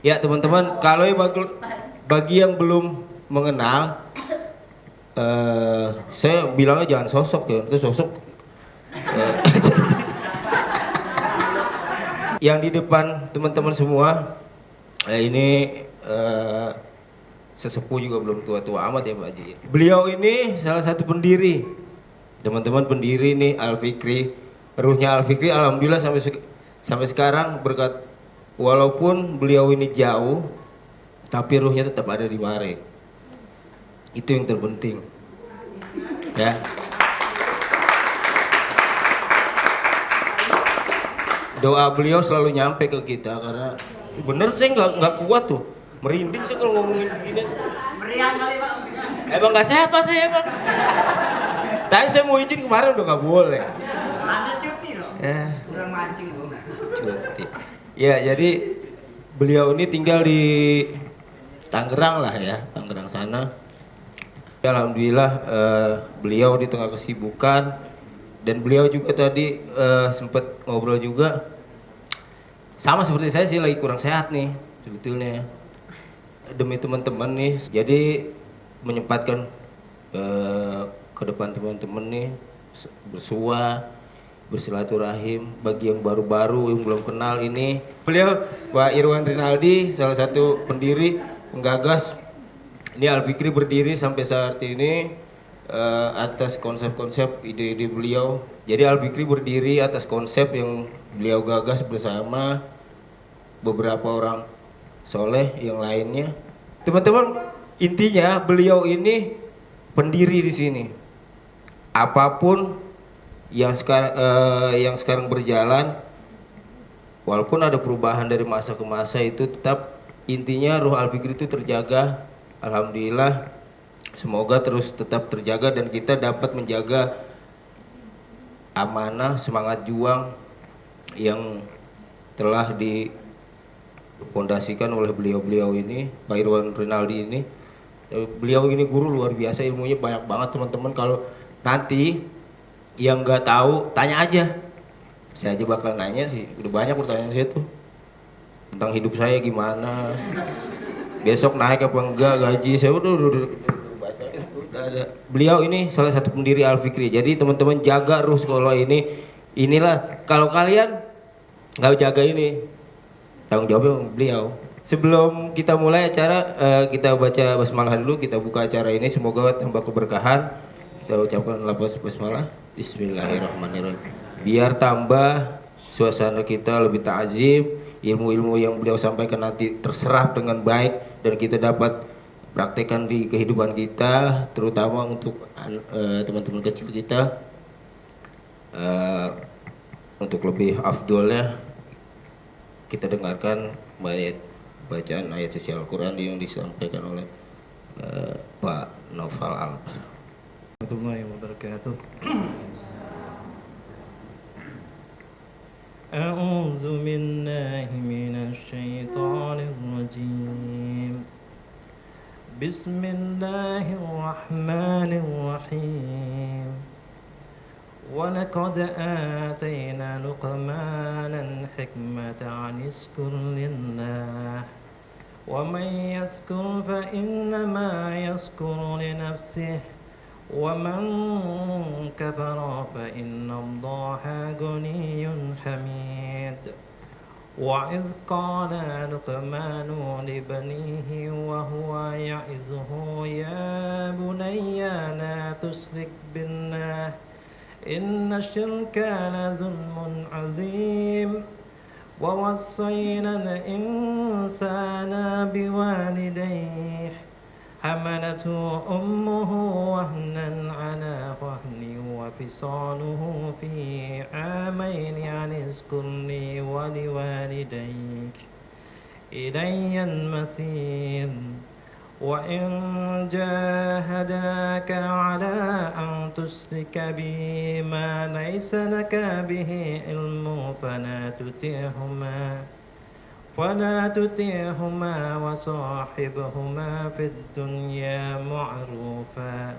Ya teman-teman, kalau bagi yang belum mengenal, saya bilangnya jangan sosok ya, itu sosok eh, yang di depan teman-teman semua. Ini eh, sesepuh juga belum tua-tua amat ya Pak Haji. Beliau ini salah satu pendiri, teman-teman, pendiri nih Al Fikri. Ruhnya Al Fikri alhamdulillah sampai sekarang berkat, walaupun beliau ini jauh tapi ruhnya tetap ada di Mare. Itu yang terpenting. Ya. Doa beliau selalu nyampe ke kita karena bener saya nggak kuat tuh. Merinding sih kalau ngomongin begini. Meriang kali Pak, meriang. Emang nggak sehat Pak saya Pak. Tadi saya mau izin kemarin udah nggak boleh. Anda cuti loh. Ya. Kurang mancing tuh. Cuti. Ya, jadi beliau ini tinggal di Tangerang lah ya, Tangerang sana. Alhamdulillah beliau di tengah kesibukan, dan beliau juga tadi sempat ngobrol juga, sama seperti saya sih, lagi kurang sehat nih sebetulnya. Demi teman-teman nih, jadi menyempatkan ke depan teman-teman nih bersua, bersilaturahim. Bagi yang baru-baru yang belum kenal, ini beliau Pak Irwan Rinaldi, salah satu pendiri penggagas ini Al Fikri, berdiri sampai saat ini atas konsep-konsep ide-ide beliau. Jadi Al Fikri berdiri atas konsep yang beliau gagas bersama beberapa orang soleh yang lainnya. Teman-teman, intinya beliau ini pendiri di sini. Apapun yang sekarang berjalan, walaupun ada perubahan dari masa ke masa, itu tetap intinya ruh Al Fikri itu terjaga. Alhamdulillah, semoga terus tetap terjaga dan kita dapat menjaga amanah semangat juang yang telah dipondasikan oleh beliau-beliau ini, Pak Irwan Rinaldi ini. Beliau ini guru luar biasa, ilmunya banyak banget teman-teman. Kalau nanti yang nggak tahu tanya aja, saya aja bakal nanya sih, udah banyak pertanyaan saya tuh tentang hidup saya gimana, besok naik apa enggak gaji saya, udah baca, udah ada. Beliau ini salah satu pendiri Al Fikri. Jadi teman-teman jaga ruh sekolah ini. Inilah, kalau kalian nggak jaga ini, tanggung jawabnya beliau. Sebelum kita mulai acara, kita baca basmalah dulu, kita buka acara ini, semoga tambah keberkahan. Kita ucapkan lafaz basmalah. Bismillahirrahmanirrahim. Biar tambah suasana kita lebih ta'zim, ilmu-ilmu yang beliau sampaikan nanti terserap dengan baik dan kita dapat praktekkan di kehidupan kita, terutama untuk teman-teman kecil kita, untuk lebih afdolnya kita dengarkan bacaan ayat suci Al-Quran yang disampaikan oleh Pak Noval Albar. Warahmatullahi wabarakatuh. A'udzu billahi minasy syaithanir rajim. Bismillahirrahmanirrahim. Wa laqad atayna Luqmanan hikmata 'an iskur lillah. Wa man yaskur fa innama yaskuru li nafsihi. ومن كفر فإن الله غني حميد وإذ قال لقمان لبنيه وهو يعظه يا بني لا تشرك بالله إن الشرك لظلم عظيم ووصينا الإنسان بوالديه حملته أمه وهنا على وهن وفصاله في عامين أن اشكر لي ولوالديك إلي المصير وإن جاهداك على أن تشرك بي ما ليس لك به علم فلا تطعهما وصاحبهما في الدنيا معروفا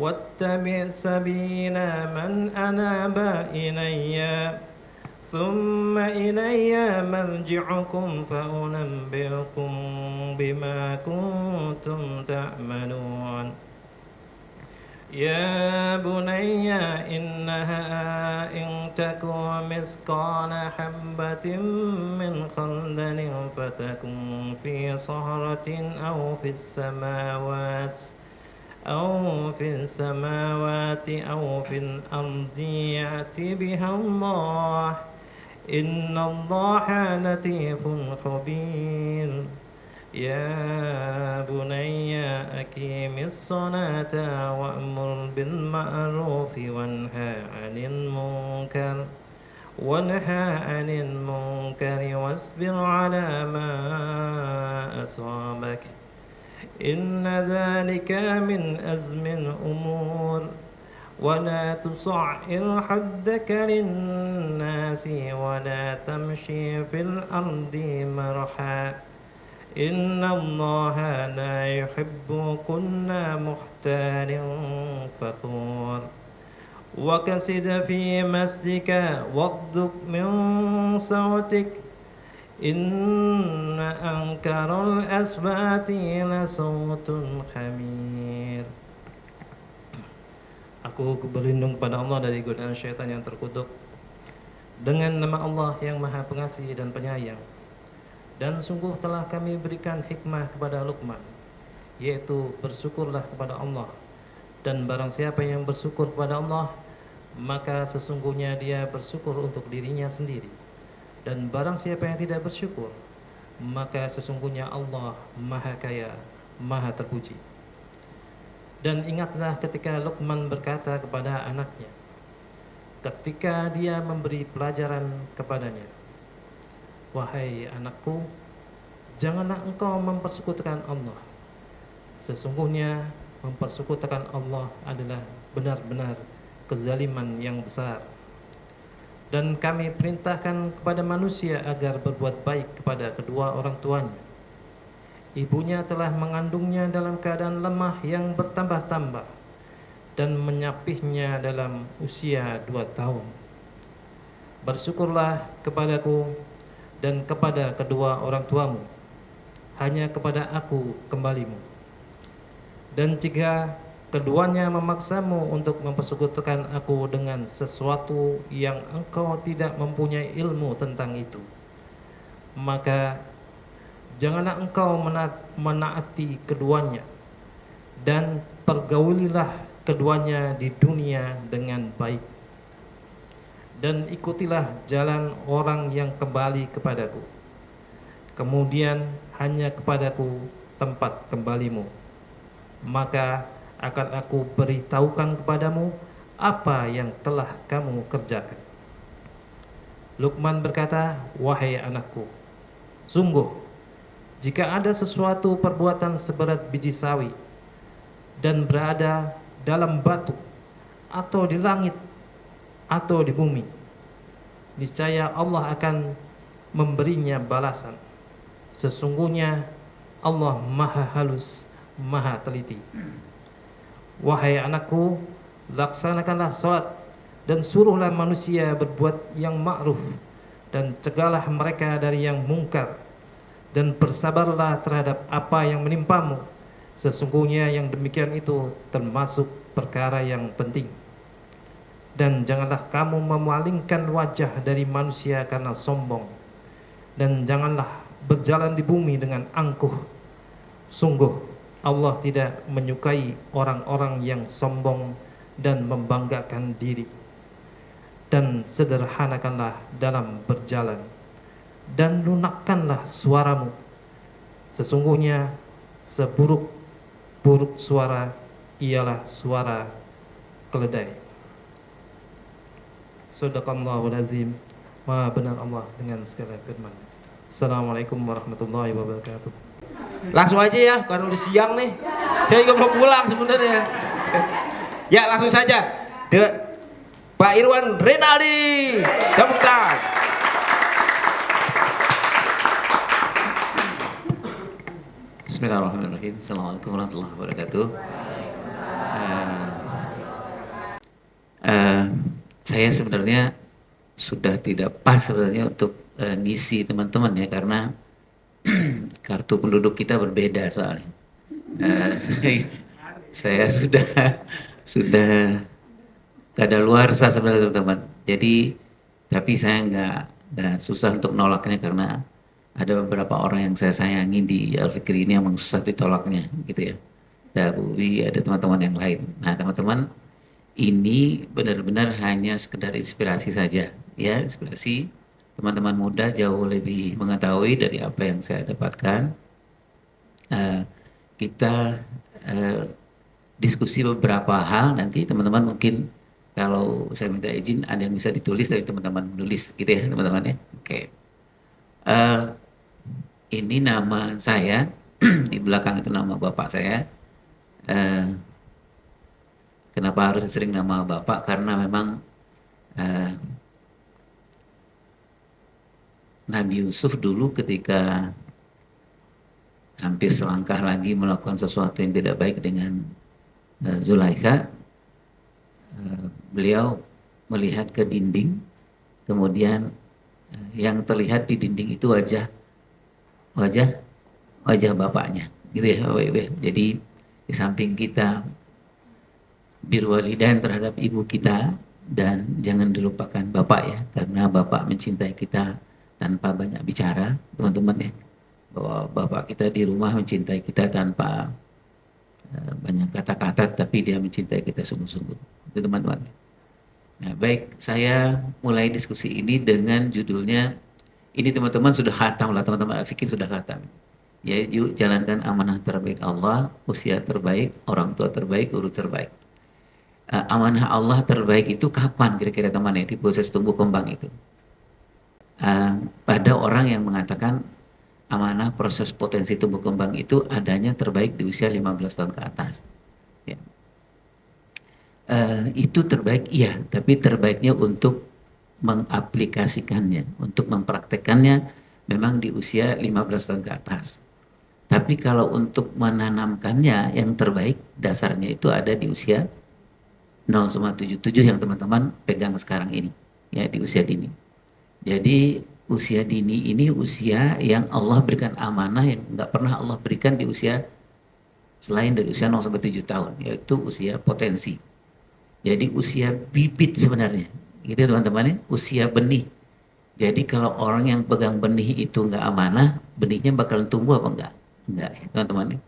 واتبع سبيل من أناب إلي ثم إلي مرجعكم فأنبئكم بما كنتم تعملون يا بني إنها إن تكن مثقال حبة من خردل فتكن في صخرة أو في السماوات أو في الأرض يأت بها الله إن الله لطيف خبير يا بني أقم الصلاة وأمر بالمعروف وانهى عن المنكر واصبر على ما أصابك إن ذلك من أزم الأمور ولا تصعر خدك للناس ولا تمشي في الأرض مرحا إن الله لا يحب كل مختال فخور وكسد في مسجدك واغضب من صوتك إن أنكر الأصوات لصوت الحمير. Aku berlindung kepada Allah dari godaan syaitan yang terkutuk dengan nama Allah yang Maha Pengasih dan Penyayang. Dan sungguh telah kami berikan hikmah kepada Luqman, yaitu bersyukurlah kepada Allah. Dan barang siapa yang bersyukur kepada Allah, maka sesungguhnya dia bersyukur untuk dirinya sendiri. Dan barang siapa yang tidak bersyukur, maka sesungguhnya Allah Maha Kaya, Maha Terpuji. Dan ingatlah ketika Luqman berkata kepada anaknya, ketika dia memberi pelajaran kepadanya, wahai anakku, janganlah engkau mempersekutukan Allah. Sesungguhnya mempersekutukan Allah adalah benar-benar kezaliman yang besar. Dan kami perintahkan kepada manusia agar berbuat baik kepada kedua orang tuanya. Ibunya telah mengandungnya dalam keadaan lemah yang bertambah-tambah dan menyapihnya dalam usia 2 tahun. Bersyukurlah kepadaku dan kepada kedua orang tuamu, hanya kepada aku kembalimu. Dan jika keduanya memaksamu untuk mempersekutukan aku dengan sesuatu yang engkau tidak mempunyai ilmu tentang itu, maka janganlah engkau menaati keduanya, dan pergaulilah keduanya di dunia dengan baik. Dan ikutilah jalan orang yang kembali kepadaku. Kemudian hanya kepadaku tempat kembalimu. Maka akan aku beritahukan kepadamu apa yang telah kamu kerjakan. Luqman berkata, wahai anakku, sungguh jika ada sesuatu perbuatan seberat biji sawi dan berada dalam batu atau di langit atau di bumi, niscaya Allah akan memberinya balasan. Sesungguhnya Allah Maha Halus, Maha Teliti. Wahai anakku, laksanakanlah salat dan suruhlah manusia berbuat yang ma'ruf dan cegahlah mereka dari yang mungkar, dan bersabarlah terhadap apa yang menimpamu. Sesungguhnya yang demikian itu termasuk perkara yang penting. Dan janganlah kamu memalingkan wajah dari manusia karena sombong, dan janganlah berjalan di bumi dengan angkuh. Sungguh Allah tidak menyukai orang-orang yang sombong dan membanggakan diri. Dan sederhanakanlah dalam berjalan, dan lunakkanlah suaramu. Sesungguhnya seburuk-buruk suara ialah suara keledai. Sadaqallahul azim. Maha benar Allah dengan segala firman. Assalamualaikum warahmatullahi wabarakatuh. Langsung aja ya, karena udah siang nih. Saya juga mau pulang sebenarnya. Ya langsung saja. Pak Irwan Renaldi. Tepuk tangan. Bismillahirrahmanirrahim. Assalamualaikum warahmatullahi wabarakatuh. Saya sebenarnya sudah tidak pas sebenarnya untuk ngisi teman-teman ya, karena kartu penduduk kita berbeda soalnya. Saya sudah kadaluarsa sebenarnya teman-teman. Jadi tapi saya nggak susah untuk nolaknya, karena ada beberapa orang yang saya sayangi di Al Fikri ini yang susah ditolaknya gitu ya. Ada Bu Wi, ada teman-teman yang lain. Nah teman-teman, ini benar-benar hanya sekedar inspirasi saja ya, inspirasi. Teman-teman muda jauh lebih mengetahui dari apa yang saya dapatkan. Kita diskusi beberapa hal, nanti teman-teman mungkin kalau saya minta izin ada yang bisa ditulis, tapi teman-teman menulis gitu ya teman-teman ya. Oke. Ini nama saya, di belakang itu nama bapak saya. Kenapa harus sering nama bapak? Karena memang Nabi Yusuf dulu ketika hampir selangkah lagi melakukan sesuatu yang tidak baik dengan Zulaikha, beliau melihat ke dinding, kemudian yang terlihat di dinding itu wajah bapaknya, gitu ya Bapak Ibu. Jadi di samping kita birwalidain terhadap ibu kita, dan jangan dilupakan bapak ya, karena bapak mencintai kita tanpa banyak bicara, teman-teman ya. Bahwa bapak kita di rumah mencintai kita tanpa banyak kata-kata, tapi dia mencintai kita sungguh-sungguh, itu teman-teman. Nah baik, saya mulai diskusi ini dengan judulnya, ini teman-teman sudah khatam lah, teman-teman fikir sudah khatam. Ya, yuk jalankan amanah terbaik Allah, usia terbaik, orang tua terbaik, guru terbaik. Amanah Allah terbaik itu kapan kira-kira teman ya, di proses tumbuh kembang itu? Pada orang yang mengatakan amanah proses potensi tumbuh kembang itu adanya terbaik di usia 15 tahun ke atas. Ya. Itu terbaik iya, tapi terbaiknya untuk mengaplikasikannya, untuk mempraktekannya memang di usia 15 tahun ke atas. Tapi kalau untuk menanamkannya yang terbaik dasarnya itu ada di usia 0,77 yang teman-teman pegang sekarang ini ya, di usia dini. Jadi usia dini ini usia yang Allah berikan amanah yang nggak pernah Allah berikan di usia selain dari usia 0-7 tahun, yaitu usia potensi. Jadi usia bibit sebenarnya, gitu teman-teman ya, usia benih. Jadi kalau orang yang pegang benih itu nggak amanah, benihnya bakalan tumbuh apa enggak? Enggak ya teman-teman ya.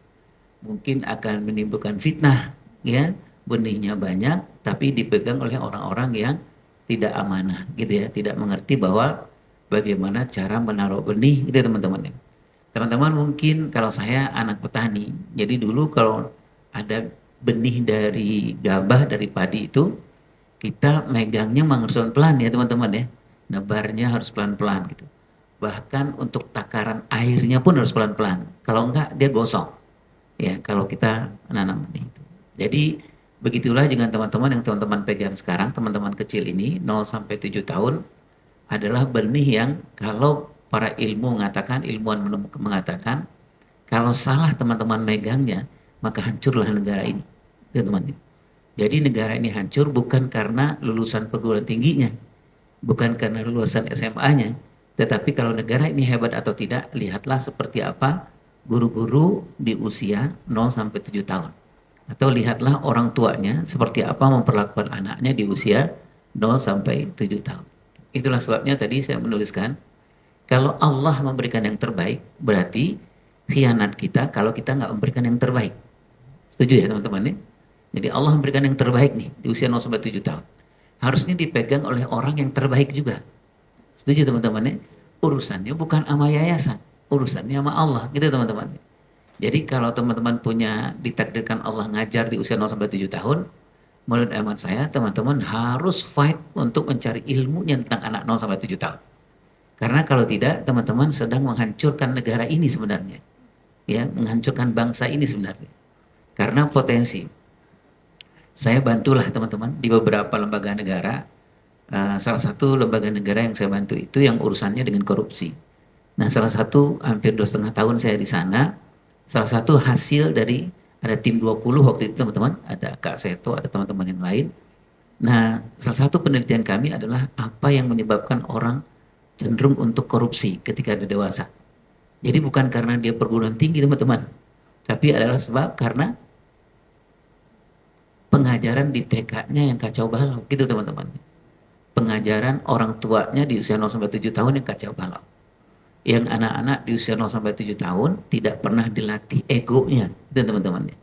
Mungkin akan menimbulkan fitnah ya, benihnya banyak tapi dipegang oleh orang-orang yang tidak amanah gitu ya, tidak mengerti bahwa bagaimana cara menaruh benih gitu teman-teman ya. Teman-teman mungkin kalau saya anak petani, jadi dulu kalau ada benih dari gabah, dari padi itu kita megangnya harus pelan-pelan ya teman-teman ya, nebarnya harus pelan-pelan gitu. Bahkan untuk takaran airnya pun harus pelan-pelan, kalau enggak dia gosong ya kalau kita menanam benih itu. Jadi begitulah dengan teman-teman yang teman-teman pegang sekarang, teman-teman kecil ini 0-7 tahun adalah benih yang kalau para ilmu mengatakan, ilmuwan mengatakan kalau salah teman-teman megangnya maka hancurlah negara ini, teman-teman. Jadi negara ini hancur bukan karena lulusan perguruan tingginya, bukan karena lulusan SMA-nya, tetapi kalau negara ini hebat atau tidak, lihatlah seperti apa guru-guru di usia 0-7 tahun. Atau lihatlah orang tuanya seperti apa memperlakukan anaknya di usia 0-7 tahun. Itulah sebabnya tadi saya menuliskan, kalau Allah memberikan yang terbaik, berarti khianat kita kalau kita nggak memberikan yang terbaik. Setuju ya teman-teman ya? Jadi Allah memberikan yang terbaik nih di usia 0-7 tahun. Harusnya dipegang oleh orang yang terbaik juga. Setuju teman-teman ya? Urusannya bukan sama yayasan, urusannya sama Allah gitu teman-teman. Jadi kalau teman-teman punya ditakdirkan Allah ngajar di usia 0-7 tahun, menurut emat saya teman-teman harus fight untuk mencari ilmunya tentang anak 0-7 tahun. Karena kalau tidak teman-teman sedang menghancurkan negara ini sebenarnya. Ya, menghancurkan bangsa ini sebenarnya. Karena potensi. Saya bantulah teman-teman di beberapa lembaga negara. Salah satu lembaga negara yang saya bantu itu yang urusannya dengan korupsi. Nah, salah satu hampir 2,5 tahun saya di sana. Salah satu hasil dari ada tim 20 waktu itu teman-teman, ada Kak Seto, ada teman-teman yang lain. Nah, salah satu penelitian kami adalah apa yang menyebabkan orang cenderung untuk korupsi ketika dia dewasa. Jadi bukan karena dia perguruan tinggi teman-teman, tapi adalah sebab karena pengajaran di TK-nya yang kacau balau, gitu teman-teman. Pengajaran orang tuanya di usia 0 sampai 7 tahun yang kacau balau. Yang anak-anak di usia 0 sampai 7 tahun tidak pernah dilatih egonya, itu teman-teman.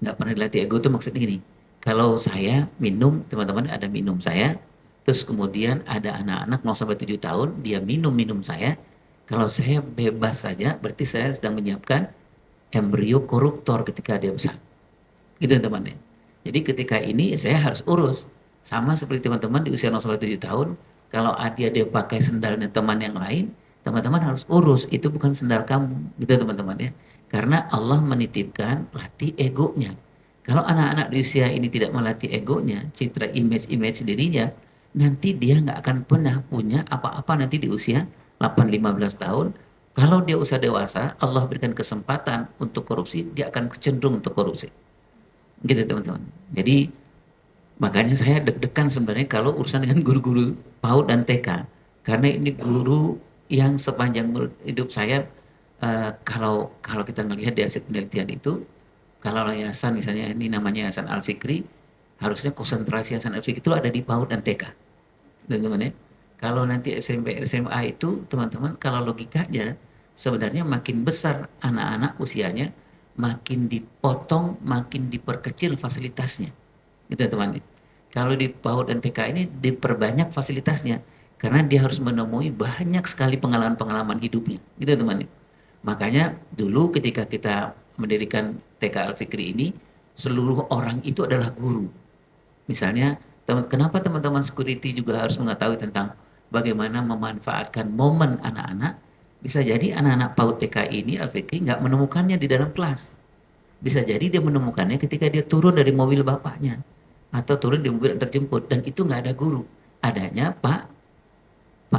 Nggak pernah dilatih ego itu maksudnya gini. Kalau saya minum, teman-teman ada minum saya, terus kemudian ada anak-anak 0 sampai 7 tahun, dia minum saya. Kalau saya bebas saja, berarti saya sedang menyiapkan embrio koruptor ketika dia besar. Gitu teman-teman. Jadi ketika ini saya harus urus. Sama seperti teman-teman di usia 0 sampai 7 tahun, kalau dia pakai sendalnya teman yang lain, teman-teman harus urus. Itu bukan sendal kamu, gitu teman-teman ya. Karena Allah menitipkan latih egonya. Kalau anak-anak di usia ini tidak melatih egonya, citra image dirinya, nanti dia nggak akan pernah punya apa-apa nanti di usia 8-15 tahun. Kalau dia usia dewasa, Allah berikan kesempatan untuk korupsi, dia akan cenderung untuk korupsi. Gitu teman-teman. Jadi makanya saya deg-degan sebenarnya kalau urusan dengan guru-guru PAUD dan TK. Karena ini guru yang sepanjang hidup saya, kalau kita melihat di hasil penelitian itu, kalau yayasan misalnya ini namanya Yayasan Al-Fikri, harusnya konsentrasi Yayasan Al-Fikri itu ada di PAUD dan TK. Teman-teman ya. Kalau nanti SMP, SMA itu teman-teman kalau logikanya sebenarnya makin besar anak-anak usianya, makin dipotong, makin diperkecil fasilitasnya. Gitu teman-teman. Kalau di PAUD dan TK ini diperbanyak fasilitasnya karena dia harus menemui banyak sekali pengalaman-pengalaman hidupnya. Gitu teman-teman. Makanya dulu ketika kita mendirikan TK Al-Fikri ini, seluruh orang itu adalah guru. Misalnya, kenapa teman-teman security juga harus mengetahui tentang bagaimana memanfaatkan momen anak-anak? Bisa jadi anak-anak PAUD TK ini Al-Fikri nggak menemukannya di dalam kelas. Bisa jadi dia menemukannya ketika dia turun dari mobil bapaknya atau turun di mobil yang terjemput, dan itu nggak ada guru. Adanya Pak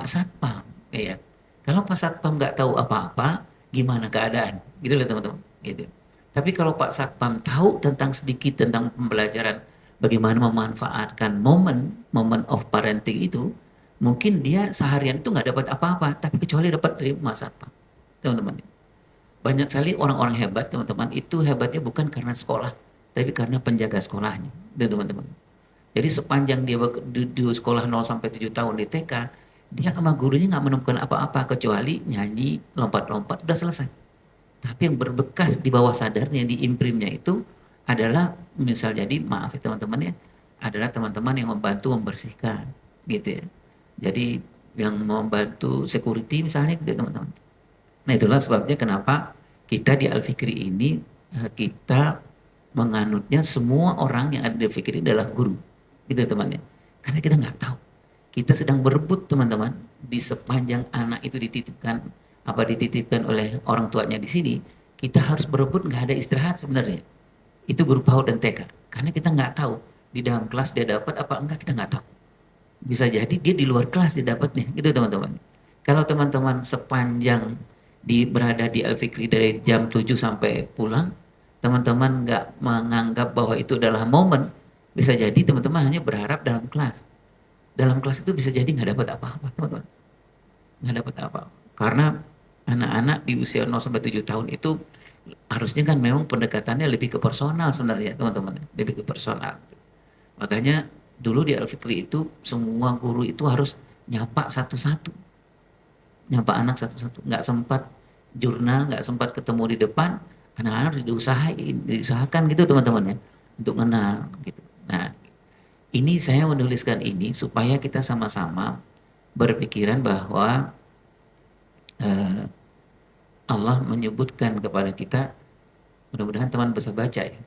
Satpam. Ya. Kalau Pak Satpam nggak tahu apa-apa, gimana keadaan? Gitu loh teman-teman. Gitu. Tapi kalau Pak Satpam tahu sedikit tentang pembelajaran bagaimana memanfaatkan momen of parenting itu, mungkin dia seharian itu nggak dapat apa-apa, tapi kecuali dapat dari Pak Satpam, teman-teman. Banyak sekali orang-orang hebat, teman-teman, itu hebatnya bukan karena sekolah, tapi karena penjaga sekolahnya, teman-teman. Jadi sepanjang dia di sekolah 0 sampai 7 tahun di TK, dia sama gurunya nggak menemukan apa-apa kecuali nyanyi, lompat-lompat, udah selesai. Tapi yang berbekas di bawah sadarnya, di imprimnya itu adalah misal jadi, maaf ya teman-teman ya, adalah teman-teman yang membantu membersihkan, gitu ya. Jadi yang membantu security misalnya, gitu teman-teman. Nah itulah sebabnya kenapa kita di Al-Fikri ini, kita menganutnya semua orang yang ada di Al-Fikri adalah guru, gitu teman-teman. Karena kita nggak tahu. Kita sedang berebut teman-teman, di sepanjang anak itu dititipkan oleh orang tuanya di sini, kita harus berebut, nggak ada istirahat sebenarnya. Itu guru PAUD dan TK. Karena kita nggak tahu di dalam kelas dia dapat apa enggak, kita nggak tahu. Bisa jadi dia di luar kelas dia dapatnya, gitu teman-teman. Kalau teman-teman sepanjang berada di Al-Fikri dari jam 7 sampai pulang, teman-teman nggak menganggap bahwa itu adalah momen, bisa jadi teman-teman hanya berharap dalam kelas. Dalam kelas itu bisa jadi nggak dapat apa-apa, teman-teman. Nggak dapat apa-apa. Karena anak-anak di usia 0 sampai 7 tahun itu harusnya kan memang pendekatannya lebih ke personal sebenarnya, teman-teman. Lebih ke personal. Makanya dulu di Al-Fikri itu semua guru itu harus nyapa satu-satu. Nyapa anak satu-satu. Nggak sempat jurnal, nggak sempat ketemu di depan, anak-anak harus diusahakan gitu teman-teman ya. Untuk kenal gitu. Nah, ini saya menuliskan ini supaya kita sama-sama berpikiran bahwa Allah menyebutkan kepada kita, mudah-mudahan teman bisa baca ya.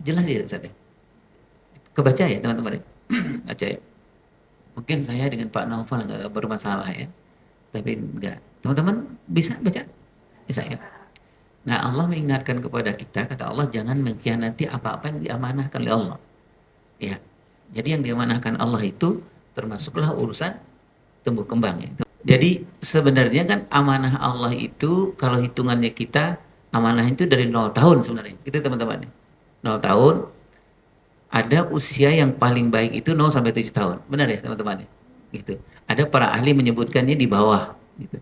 Jelas ya Ustaz ya? Kebaca ya teman-teman ya? Baca ya. Mungkin saya dengan Pak Naufal nggak bermasalah ya. Tapi enggak. Teman-teman bisa baca? Bisa ya? Nah Allah mengingatkan kepada kita, kata Allah jangan mengkhianati apa-apa yang diamanahkan oleh Allah. Ya. Jadi yang diamanahkan Allah itu termasuklah urusan tumbuh kembang ya. Jadi sebenarnya kan amanah Allah itu kalau hitungannya kita, amanah itu dari 0 tahun sebenarnya. Itu teman-teman. 0 tahun. Ada usia yang paling baik itu 0 sampai 7 tahun. Benar ya, teman-teman? Gitu. Ada para ahli menyebutkannya di bawah, gitu.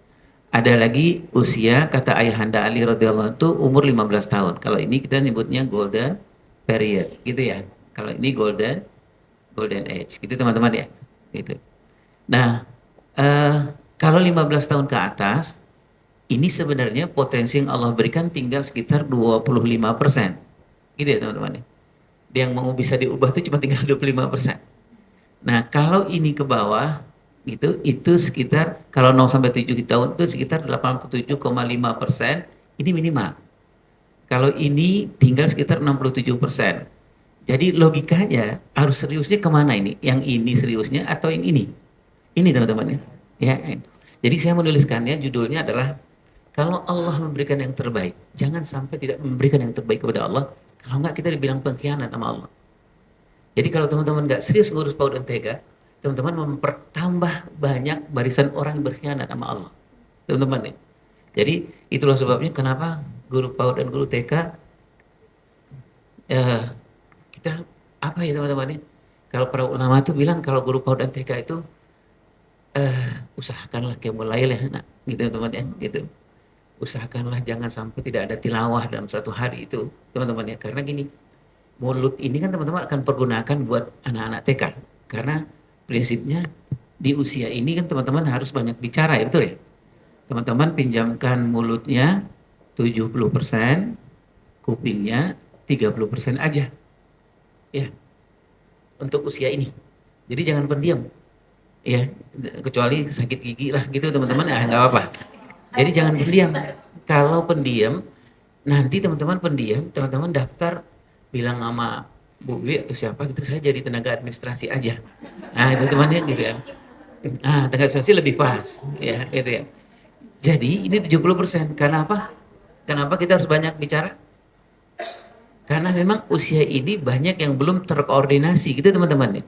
Ada lagi usia, kata Ayahanda Ali radhiyallahu anhu, umur 15 tahun. Kalau ini kita nyebutnya golden period, gitu ya. Kalau ini golden age, gitu teman-teman ya. Gitu. Nah, kalau 15 tahun ke atas, ini sebenarnya potensi yang Allah berikan tinggal sekitar 25%. Gitu ya teman-teman ya. Yang mau bisa diubah itu cuma tinggal 25%. Nah, kalau ini ke bawah, itu sekitar, kalau 0 sampai 7 tahun itu sekitar 87,5%, ini minimal. Kalau ini tinggal sekitar 67%. Jadi logikanya harus seriusnya kemana ini? Yang ini seriusnya atau yang ini? Ini teman-teman ya. Jadi saya menuliskannya, judulnya adalah kalau Allah memberikan yang terbaik, jangan sampai tidak memberikan yang terbaik kepada Allah. Kalau enggak kita dibilang pengkhianat sama Allah. Jadi kalau teman-teman nggak serius ngurus PAUD dan TK, teman-teman mempertambah banyak barisan orang yang berkhianat sama Allah. Teman-teman ya. Jadi itulah sebabnya kenapa guru PAUD dan guru TK kita apa ya teman-teman ya? Kalau para ulama itu bilang kalau guru PAUD dan TK itu usahakanlah mulai lah, gitu teman-teman ya, gitu. Usahakanlah jangan sampai tidak ada tilawah dalam satu hari itu, teman-teman ya. Karena gini, mulut ini kan teman-teman akan pergunakan buat anak-anak TK. Karena prinsipnya di usia ini kan teman-teman harus banyak bicara ya, betul ya? Teman-teman pinjamkan mulutnya 70%, kupingnya 30% aja. Ya. Untuk usia ini. Jadi jangan pendiam. Ya, kecuali sakit gigi lah gitu teman-teman, nggak apa-apa. Jadi jangan pendiam. Kalau pendiam, nanti teman-teman pendiam, teman-teman daftar bilang sama Bu Wi atau siapa gitu, saya jadi tenaga administrasi aja. Nah itu temannya gitu ya. Tenaga administrasi lebih pas, ya gitu ya. Jadi ini 70%. Karena apa? Kenapa kita harus banyak bicara? Karena memang usia ini banyak yang belum terkoordinasi gitu teman-teman ya.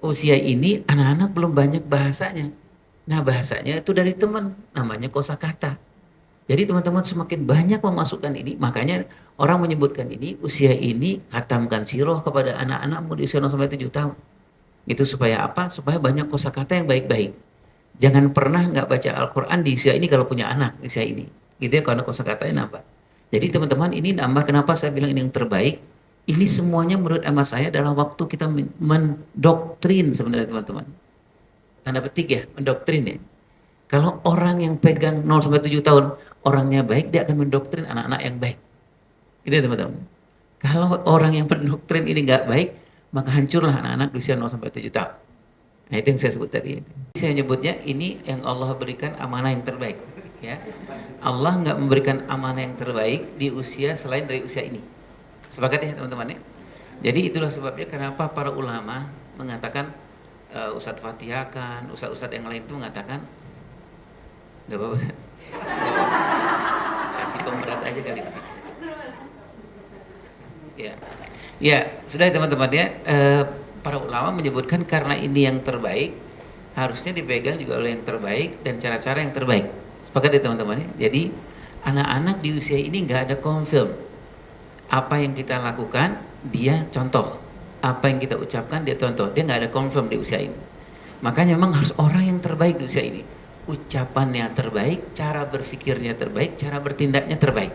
Usia ini anak-anak belum banyak bahasanya. Nah bahasanya itu dari teman, namanya kosakata. Jadi teman-teman semakin banyak memasukkan ini, makanya orang menyebutkan ini, usia ini khatamkan siroh kepada anak-anakmu di usia 0 sampai 7 tahun. Itu supaya apa? Supaya banyak kosakata yang baik-baik. Jangan pernah nggak baca Al-Quran di usia ini kalau punya anak di usia ini. Gitu ya, karena kosakatanya nambah. Jadi teman-teman ini nambah, kenapa saya bilang ini yang terbaik? Ini semuanya menurut emas saya adalah waktu kita mendoktrin sebenarnya teman-teman. Tanda petik ya, mendoktrin ya. Kalau orang yang pegang 0 sampai 7 tahun, orangnya baik, dia akan mendoktrin anak-anak yang baik. Gitu ya teman-teman. Kalau orang yang mendoktrin ini nggak baik, maka hancurlah anak-anak di usia 0 sampai 7 tahun. Nah itu yang saya sebut tadi. Saya nyebutnya ini yang Allah berikan amanah yang terbaik. Ya. Allah nggak memberikan amanah yang terbaik di usia selain dari usia ini. Sepakat ya teman-teman ya. Jadi itulah sebabnya kenapa para ulama mengatakan Ustadz Fatihah kan, ustadz-ustadz yang lain itu mengatakan nggak apa-apa. Kasih pemberat aja kali di sini. Ya, ya sudah teman-teman ya. Para ulama menyebutkan karena ini yang terbaik, harusnya dipegang juga oleh yang terbaik dan cara-cara yang terbaik. Sepakat ya teman-teman ya. Jadi anak-anak di usia ini nggak ada konfirm. Apa yang kita lakukan dia contoh, apa yang kita ucapkan dia contoh, dia nggak ada confirm di usia ini. Makanya memang harus orang yang terbaik di usia ini, ucapannya terbaik, cara berpikirnya terbaik, cara bertindaknya terbaik.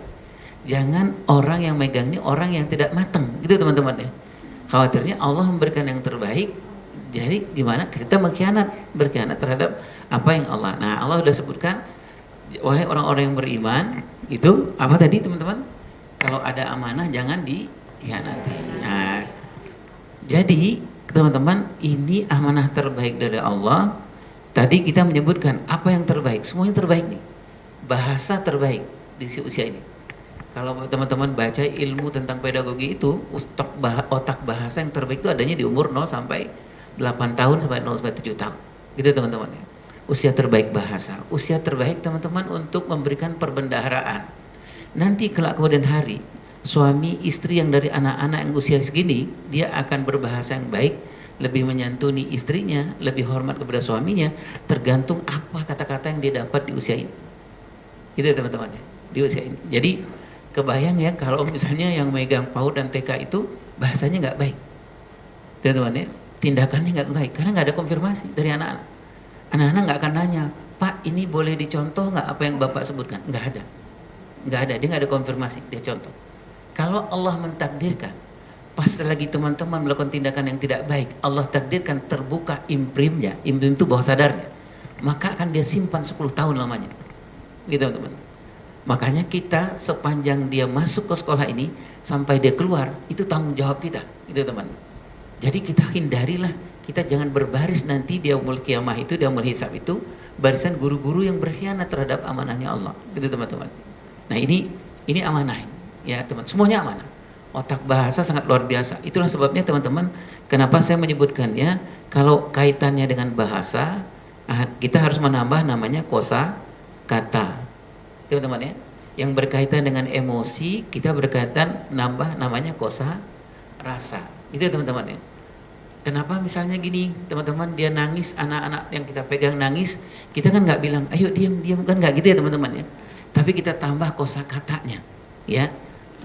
Jangan orang yang megang ini orang yang tidak matang, gitu teman-teman ya. Khawatirnya Allah memberikan yang terbaik, jadi gimana kita berkhianat terhadap apa yang Allah. Nah Allah sudah sebutkan, wahai orang-orang yang beriman, itu apa tadi teman-teman? Kalau ada amanah jangan dikhianati. Nah, jadi teman-teman ini amanah terbaik dari Allah. Tadi kita menyebutkan apa yang terbaik, semuanya terbaik nih. Bahasa terbaik di usia ini. Kalau teman-teman baca ilmu tentang pedagogi itu, otak bahasa yang terbaik itu adanya di umur 0 sampai 8 tahun sampai 0 sampai 7 tahun. Gitu teman-teman ya. Usia terbaik bahasa, usia terbaik teman-teman untuk memberikan perbendaharaan. Nanti kelak kemudian hari, suami istri yang dari anak-anak yang usia segini, dia akan berbahasa yang baik, lebih menyantuni istrinya, lebih hormat kepada suaminya, tergantung apa kata-kata yang dia dapat di usia ini. Gitu ya teman-teman ya, di usia ini. Jadi kebayang ya kalau misalnya yang megang PAUD dan TK itu bahasanya nggak baik. teman-teman ya, tindakannya nggak baik karena nggak ada konfirmasi dari anak-anak. Anak-anak nggak akan nanya, Pak ini boleh dicontoh nggak apa yang Bapak sebutkan? Nggak ada, dia nggak ada konfirmasi, dia contoh. Kalau Allah mentakdirkan, pas lagi teman-teman melakukan tindakan yang tidak baik, Allah takdirkan terbuka imprimnya, imprim itu bawah sadarnya, maka akan dia simpan 10 tahun lamanya, gitu teman-teman. Makanya kita sepanjang dia masuk ke sekolah ini sampai dia keluar, itu tanggung jawab kita, gitu teman. Jadi kita hindarilah, kita jangan berbaris nanti dia yaumul qiyamah itu, dia yaumul hisab itu barisan guru-guru yang berkhianat terhadap amanahnya Allah, gitu teman-teman. Nah ini amanah ya teman, semuanya amanah. Otak bahasa sangat luar biasa. Itulah sebabnya teman-teman, kenapa saya menyebutkannya, kalau kaitannya dengan bahasa, kita harus menambah namanya kosa kata, teman-teman ya. Yang berkaitan dengan emosi, kita berkaitan nambah namanya kosa rasa. Itu ya teman-teman ya. Kenapa misalnya gini, teman-teman, dia nangis, anak-anak yang kita pegang nangis, kita kan nggak bilang, ayo diam, kan nggak gitu ya teman-teman ya. Tapi kita tambah kosa katanya, ya.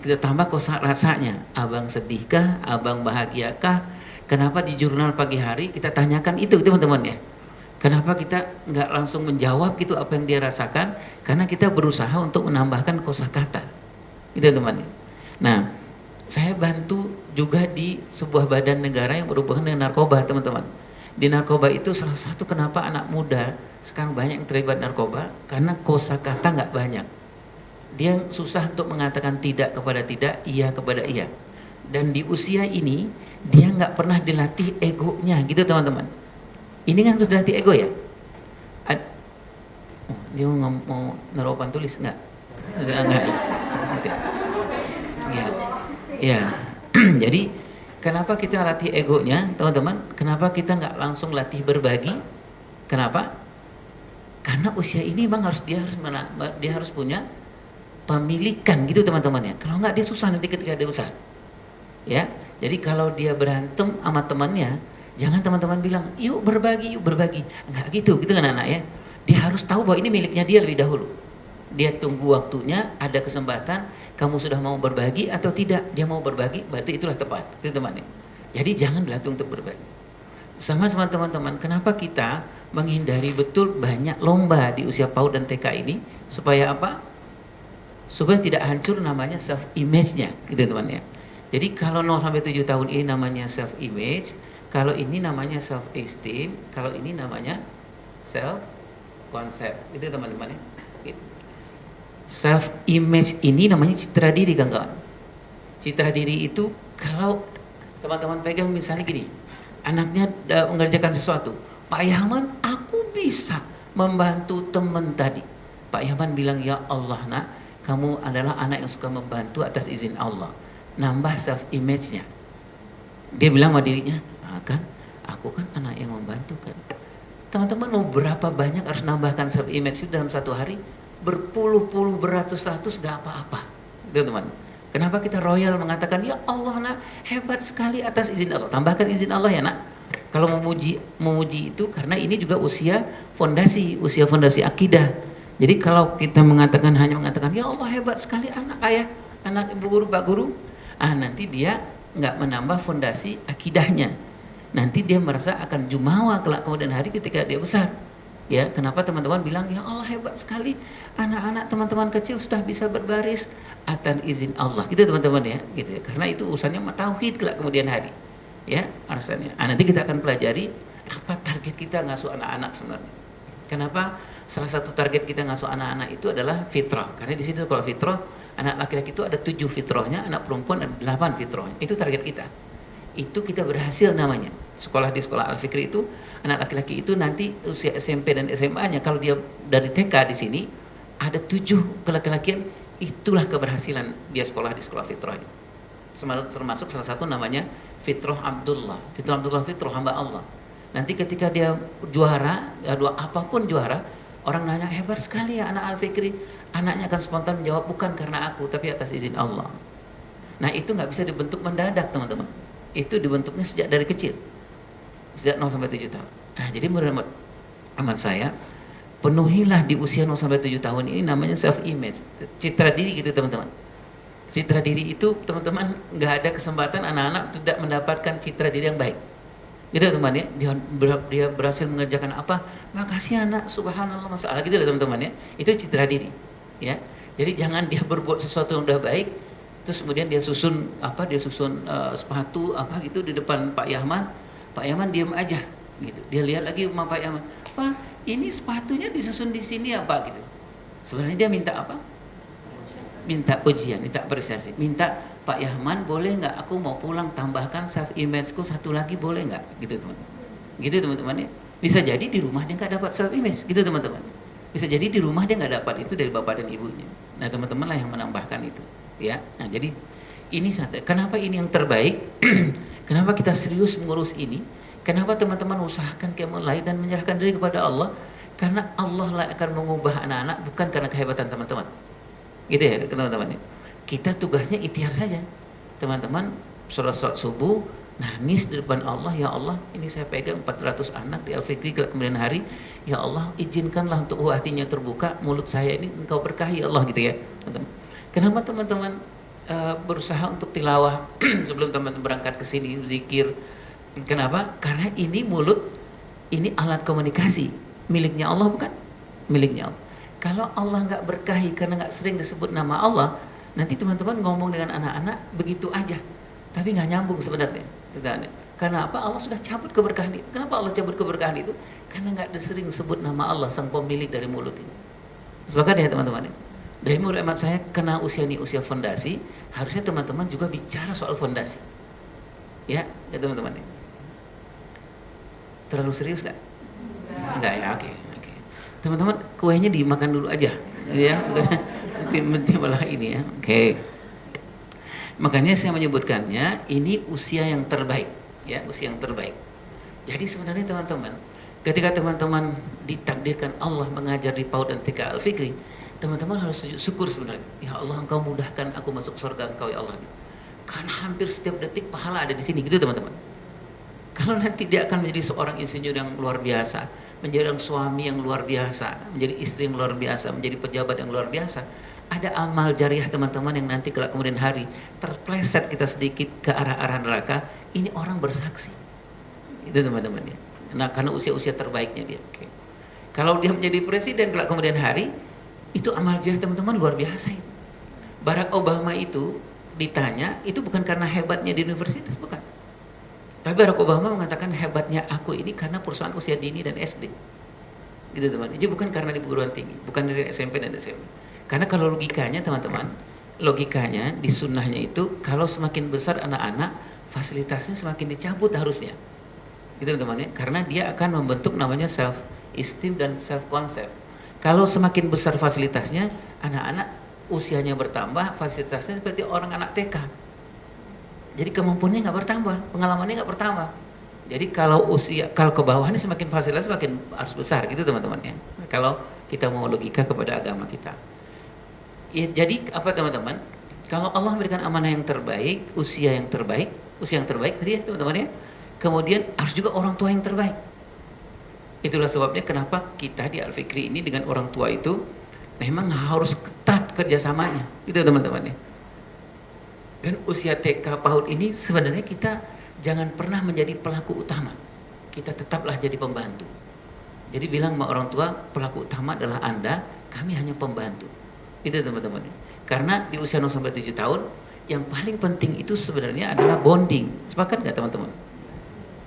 Kita tambah kosa rasanya, abang sedihkah, abang bahagiakah? Kenapa di jurnal pagi hari kita tanyakan itu teman-teman ya? Kenapa kita nggak langsung menjawab gitu apa yang dia rasakan? Karena kita berusaha untuk menambahkan kosakata, gitu teman-teman. Nah, saya bantu juga di sebuah badan negara yang berhubungan dengan narkoba teman-teman. Di narkoba itu salah satu kenapa anak muda sekarang banyak yang terlibat narkoba, karena kosakata nggak banyak. Dia susah untuk mengatakan tidak kepada tidak, iya kepada iya. Dan di usia ini dia nggak pernah dilatih egonya, gitu teman-teman. Ini kan sudah dilatih ego ya. Dia mau naruhan tulis nggak? Enggak. Ya. Jadi kenapa kita latih egonya, teman-teman? Kenapa kita nggak langsung latih berbagi? Kenapa? Karena usia ini memang dia harus punya pemilikan gitu teman-teman ya. Kalau nggak dia susah nanti ketika dia besar. Ya. Jadi kalau dia berantem sama temannya, jangan teman-teman bilang, yuk berbagi. Enggak gitu kan anak ya. Dia harus tahu bahwa ini miliknya dia lebih dahulu. Dia tunggu waktunya, ada kesempatan, kamu sudah mau berbagi atau tidak. Dia mau berbagi, berarti itulah tepat, itu teman-teman. Jadi jangan dilatih untuk berbagi. Sama teman-teman, kenapa kita menghindari betul banyak lomba di usia PAUD dan TK ini, supaya apa? Supaya tidak hancur namanya self image-nya, gitu teman ya. Jadi kalau 0 sampai 7 tahun ini namanya self image, kalau ini namanya self esteem, kalau ini namanya self concept, gitu teman-teman ya. Gitu. Self image ini namanya citra diri kawan-kawan. Citra diri itu kalau teman-teman pegang misalnya gini, anaknya mengerjakan sesuatu, Pak Yaman, aku bisa membantu teman tadi. Pak Yaman bilang, ya Allah nak, kamu adalah anak yang suka membantu atas izin Allah. Nambah self image-nya. Dia bilang sama dirinya, aku kan anak yang membantu kan. Teman-teman mau berapa banyak harus nambahkan self image itu dalam satu hari? Berpuluh-puluh, beratus-ratus gak apa-apa. Teman-teman. Kenapa kita royal mengatakan, ya Allah nak, hebat sekali atas izin Allah. Tambahkan izin Allah ya nak. Kalau memuji itu karena ini juga usia fondasi akidah. Jadi kalau kita hanya mengatakan ya Allah hebat sekali anak ayah, anak ibu guru, pak guru, nanti dia nggak menambah fondasi akidahnya. Nanti dia merasa akan jumawa kelak kemudian hari ketika dia besar. Ya, kenapa teman-teman bilang ya Allah hebat sekali anak-anak teman-teman kecil sudah bisa berbaris atas izin Allah. Gitu teman-teman ya, gitu ya. Karena itu urusannya tauhid kelak kemudian hari. Ya, alasannya. Nanti kita akan pelajari apa target kita ngasuh anak-anak sebenarnya. Kenapa? Salah satu target kita ngasuh anak-anak itu adalah fitrah. Karena di situ kalau fitrah, anak laki-laki itu ada 7 fitrahnya, anak perempuan ada 8 fitrahnya. Itu target kita. Itu kita berhasil namanya. Sekolah di sekolah Al-Fikri itu, anak laki-laki itu nanti usia SMP dan SMA-nya, kalau dia dari TK di sini, ada 7 kelaki-lakian, itulah keberhasilan dia sekolah di sekolah fitrah. Termasuk salah satu namanya Fitrah Abdullah. Fitrah hamba Allah. Nanti ketika dia juara, apapun juara, orang nanya hebat sekali ya anak Al-Fikri. Anaknya akan spontan menjawab bukan karena aku, tapi atas izin Allah. Nah itu nggak bisa dibentuk mendadak teman-teman. Itu dibentuknya sejak dari kecil, sejak 0 sampai 7 tahun. Nah jadi menurut amat saya, penuhilah di usia 0 sampai 7 tahun ini namanya self image, citra diri gitu teman-teman. Citra diri itu teman-teman nggak ada kesempatan anak-anak tidak mendapatkan citra diri yang baik. Gitu teman ya, dia berhasil mengerjakan apa, makasih anak, subhanallah, masalah gitu lah teman-teman ya. Itu citra diri, ya. Jadi jangan dia berbuat sesuatu yang udah baik, terus kemudian dia susun sepatu apa gitu di depan Pak Yahman. Pak Yaman diam aja, gitu. Dia lihat lagi sama Pak Yaman, Pak, ini sepatunya disusun di sini ya Pak, gitu. Sebenarnya dia minta apa? Minta pujian, minta apresiasi, minta Pak Yahman boleh nggak aku mau pulang tambahkan self imageku satu lagi boleh nggak, gitu teman-teman. Gitu teman-teman ya. Bisa jadi di rumah dia nggak dapat self image, gitu teman-teman. Bisa jadi di rumah dia nggak dapat itu dari bapak dan ibunya. Nah teman-teman lah yang menambahkan itu, ya. Nah jadi ini satu. Kenapa ini yang terbaik? Kenapa kita serius mengurus ini? Kenapa teman-teman usahakan mulai dan menyerahkan diri kepada Allah? Karena Allah lah akan mengubah anak-anak, bukan karena kehebatan teman-teman. Gitu ya teman-teman. Kita tugasnya ikhtiar saja. Teman-teman sholat subuh, nangis di depan Allah, ya Allah, ini saya pegang 400 anak di Al-Fikri kemudian hari, ya Allah, izinkanlah untuk hatinya terbuka, mulut saya ini engkau berkahi ya Allah, gitu ya. Teman-teman. Kenapa teman-teman berusaha untuk tilawah sebelum teman-teman berangkat ke sini, zikir? Kenapa? Karena ini mulut, ini alat komunikasi miliknya Allah, bukan? Miliknya Allah. Kalau Allah nggak berkahi karena nggak sering disebut nama Allah, nanti teman-teman ngomong dengan anak-anak begitu aja, tapi nggak nyambung sebenarnya. Karena apa? Allah sudah cabut keberkahan itu. Kenapa Allah cabut keberkahan itu? Karena nggak sering sebut nama Allah sang pemilik dari mulut ini. Sepakat ya teman-teman? Dari menurut hemat saya, karena usia ini usia fondasi, harusnya teman-teman juga bicara soal fondasi. Ya teman-teman. Terlalu serius nggak? Enggak ya, oke. Teman-teman, kuenya dimakan dulu aja, ya, nanti malah ini ya, oke. Makanya saya menyebutkannya ini usia yang terbaik, ya, usia yang terbaik. Jadi sebenarnya teman-teman, ketika teman-teman ditakdirkan Allah mengajar di PAUD dan TK Al-Fikri, teman-teman harus syukur sebenarnya. Ya Allah, Engkau mudahkan aku masuk surga Engkau ya Allah. Karena hampir setiap detik pahala ada di sini, gitu teman-teman. Kalau nanti dia akan menjadi seorang insinyur yang luar biasa, menjadi suami yang luar biasa, menjadi istri yang luar biasa, menjadi pejabat yang luar biasa, ada amal jariah teman-teman yang nanti kelak kemudian hari terpleset kita sedikit ke arah-arah neraka, ini orang bersaksi. Itu teman-teman ya. Nah, karena usia-usia terbaiknya dia. Oke. Kalau dia menjadi presiden kelak kemudian hari, itu amal jariah teman-teman luar biasa. Barack Obama itu ditanya, itu bukan karena hebatnya di universitas, bukan. Tapi Barack Obama mengatakan hebatnya aku ini karena perusahaan usia dini dan SD. Gitu teman. Jadi bukan karena di perguruan tinggi, bukan dari SMP dan SMA. Karena kalau logikanya teman-teman, logikanya di sunnahnya itu kalau semakin besar anak-anak, fasilitasnya semakin dicabut harusnya. Gitu teman-teman ya. Karena dia akan membentuk namanya self esteem dan self concept. Kalau semakin besar fasilitasnya, anak-anak usianya bertambah, fasilitasnya seperti orang anak TK. Jadi kemampuannya nggak bertambah, pengalamannya nggak bertambah. Jadi kalau ke bawah ini semakin fasilitas semakin harus besar, gitu teman-teman ya. Kalau kita mau logika kepada agama kita. Ya, jadi apa teman-teman? Kalau Allah memberikan amanah yang terbaik, usia yang terbaik tadi ya teman-teman ya. Kemudian harus juga orang tua yang terbaik. Itulah sebabnya kenapa kita di Al-Fikri ini dengan orang tua itu memang harus ketat kerjasamanya, gitu teman-teman ya. Dan usia TK PAUD ini sebenarnya kita jangan pernah menjadi pelaku utama. Kita tetaplah jadi pembantu. Jadi bilang sama orang tua, pelaku utama adalah Anda, kami hanya pembantu. Itu teman-teman. Karena di usia 0 sampai 7 tahun, yang paling penting itu sebenarnya adalah bonding. Sepakat nggak teman-teman?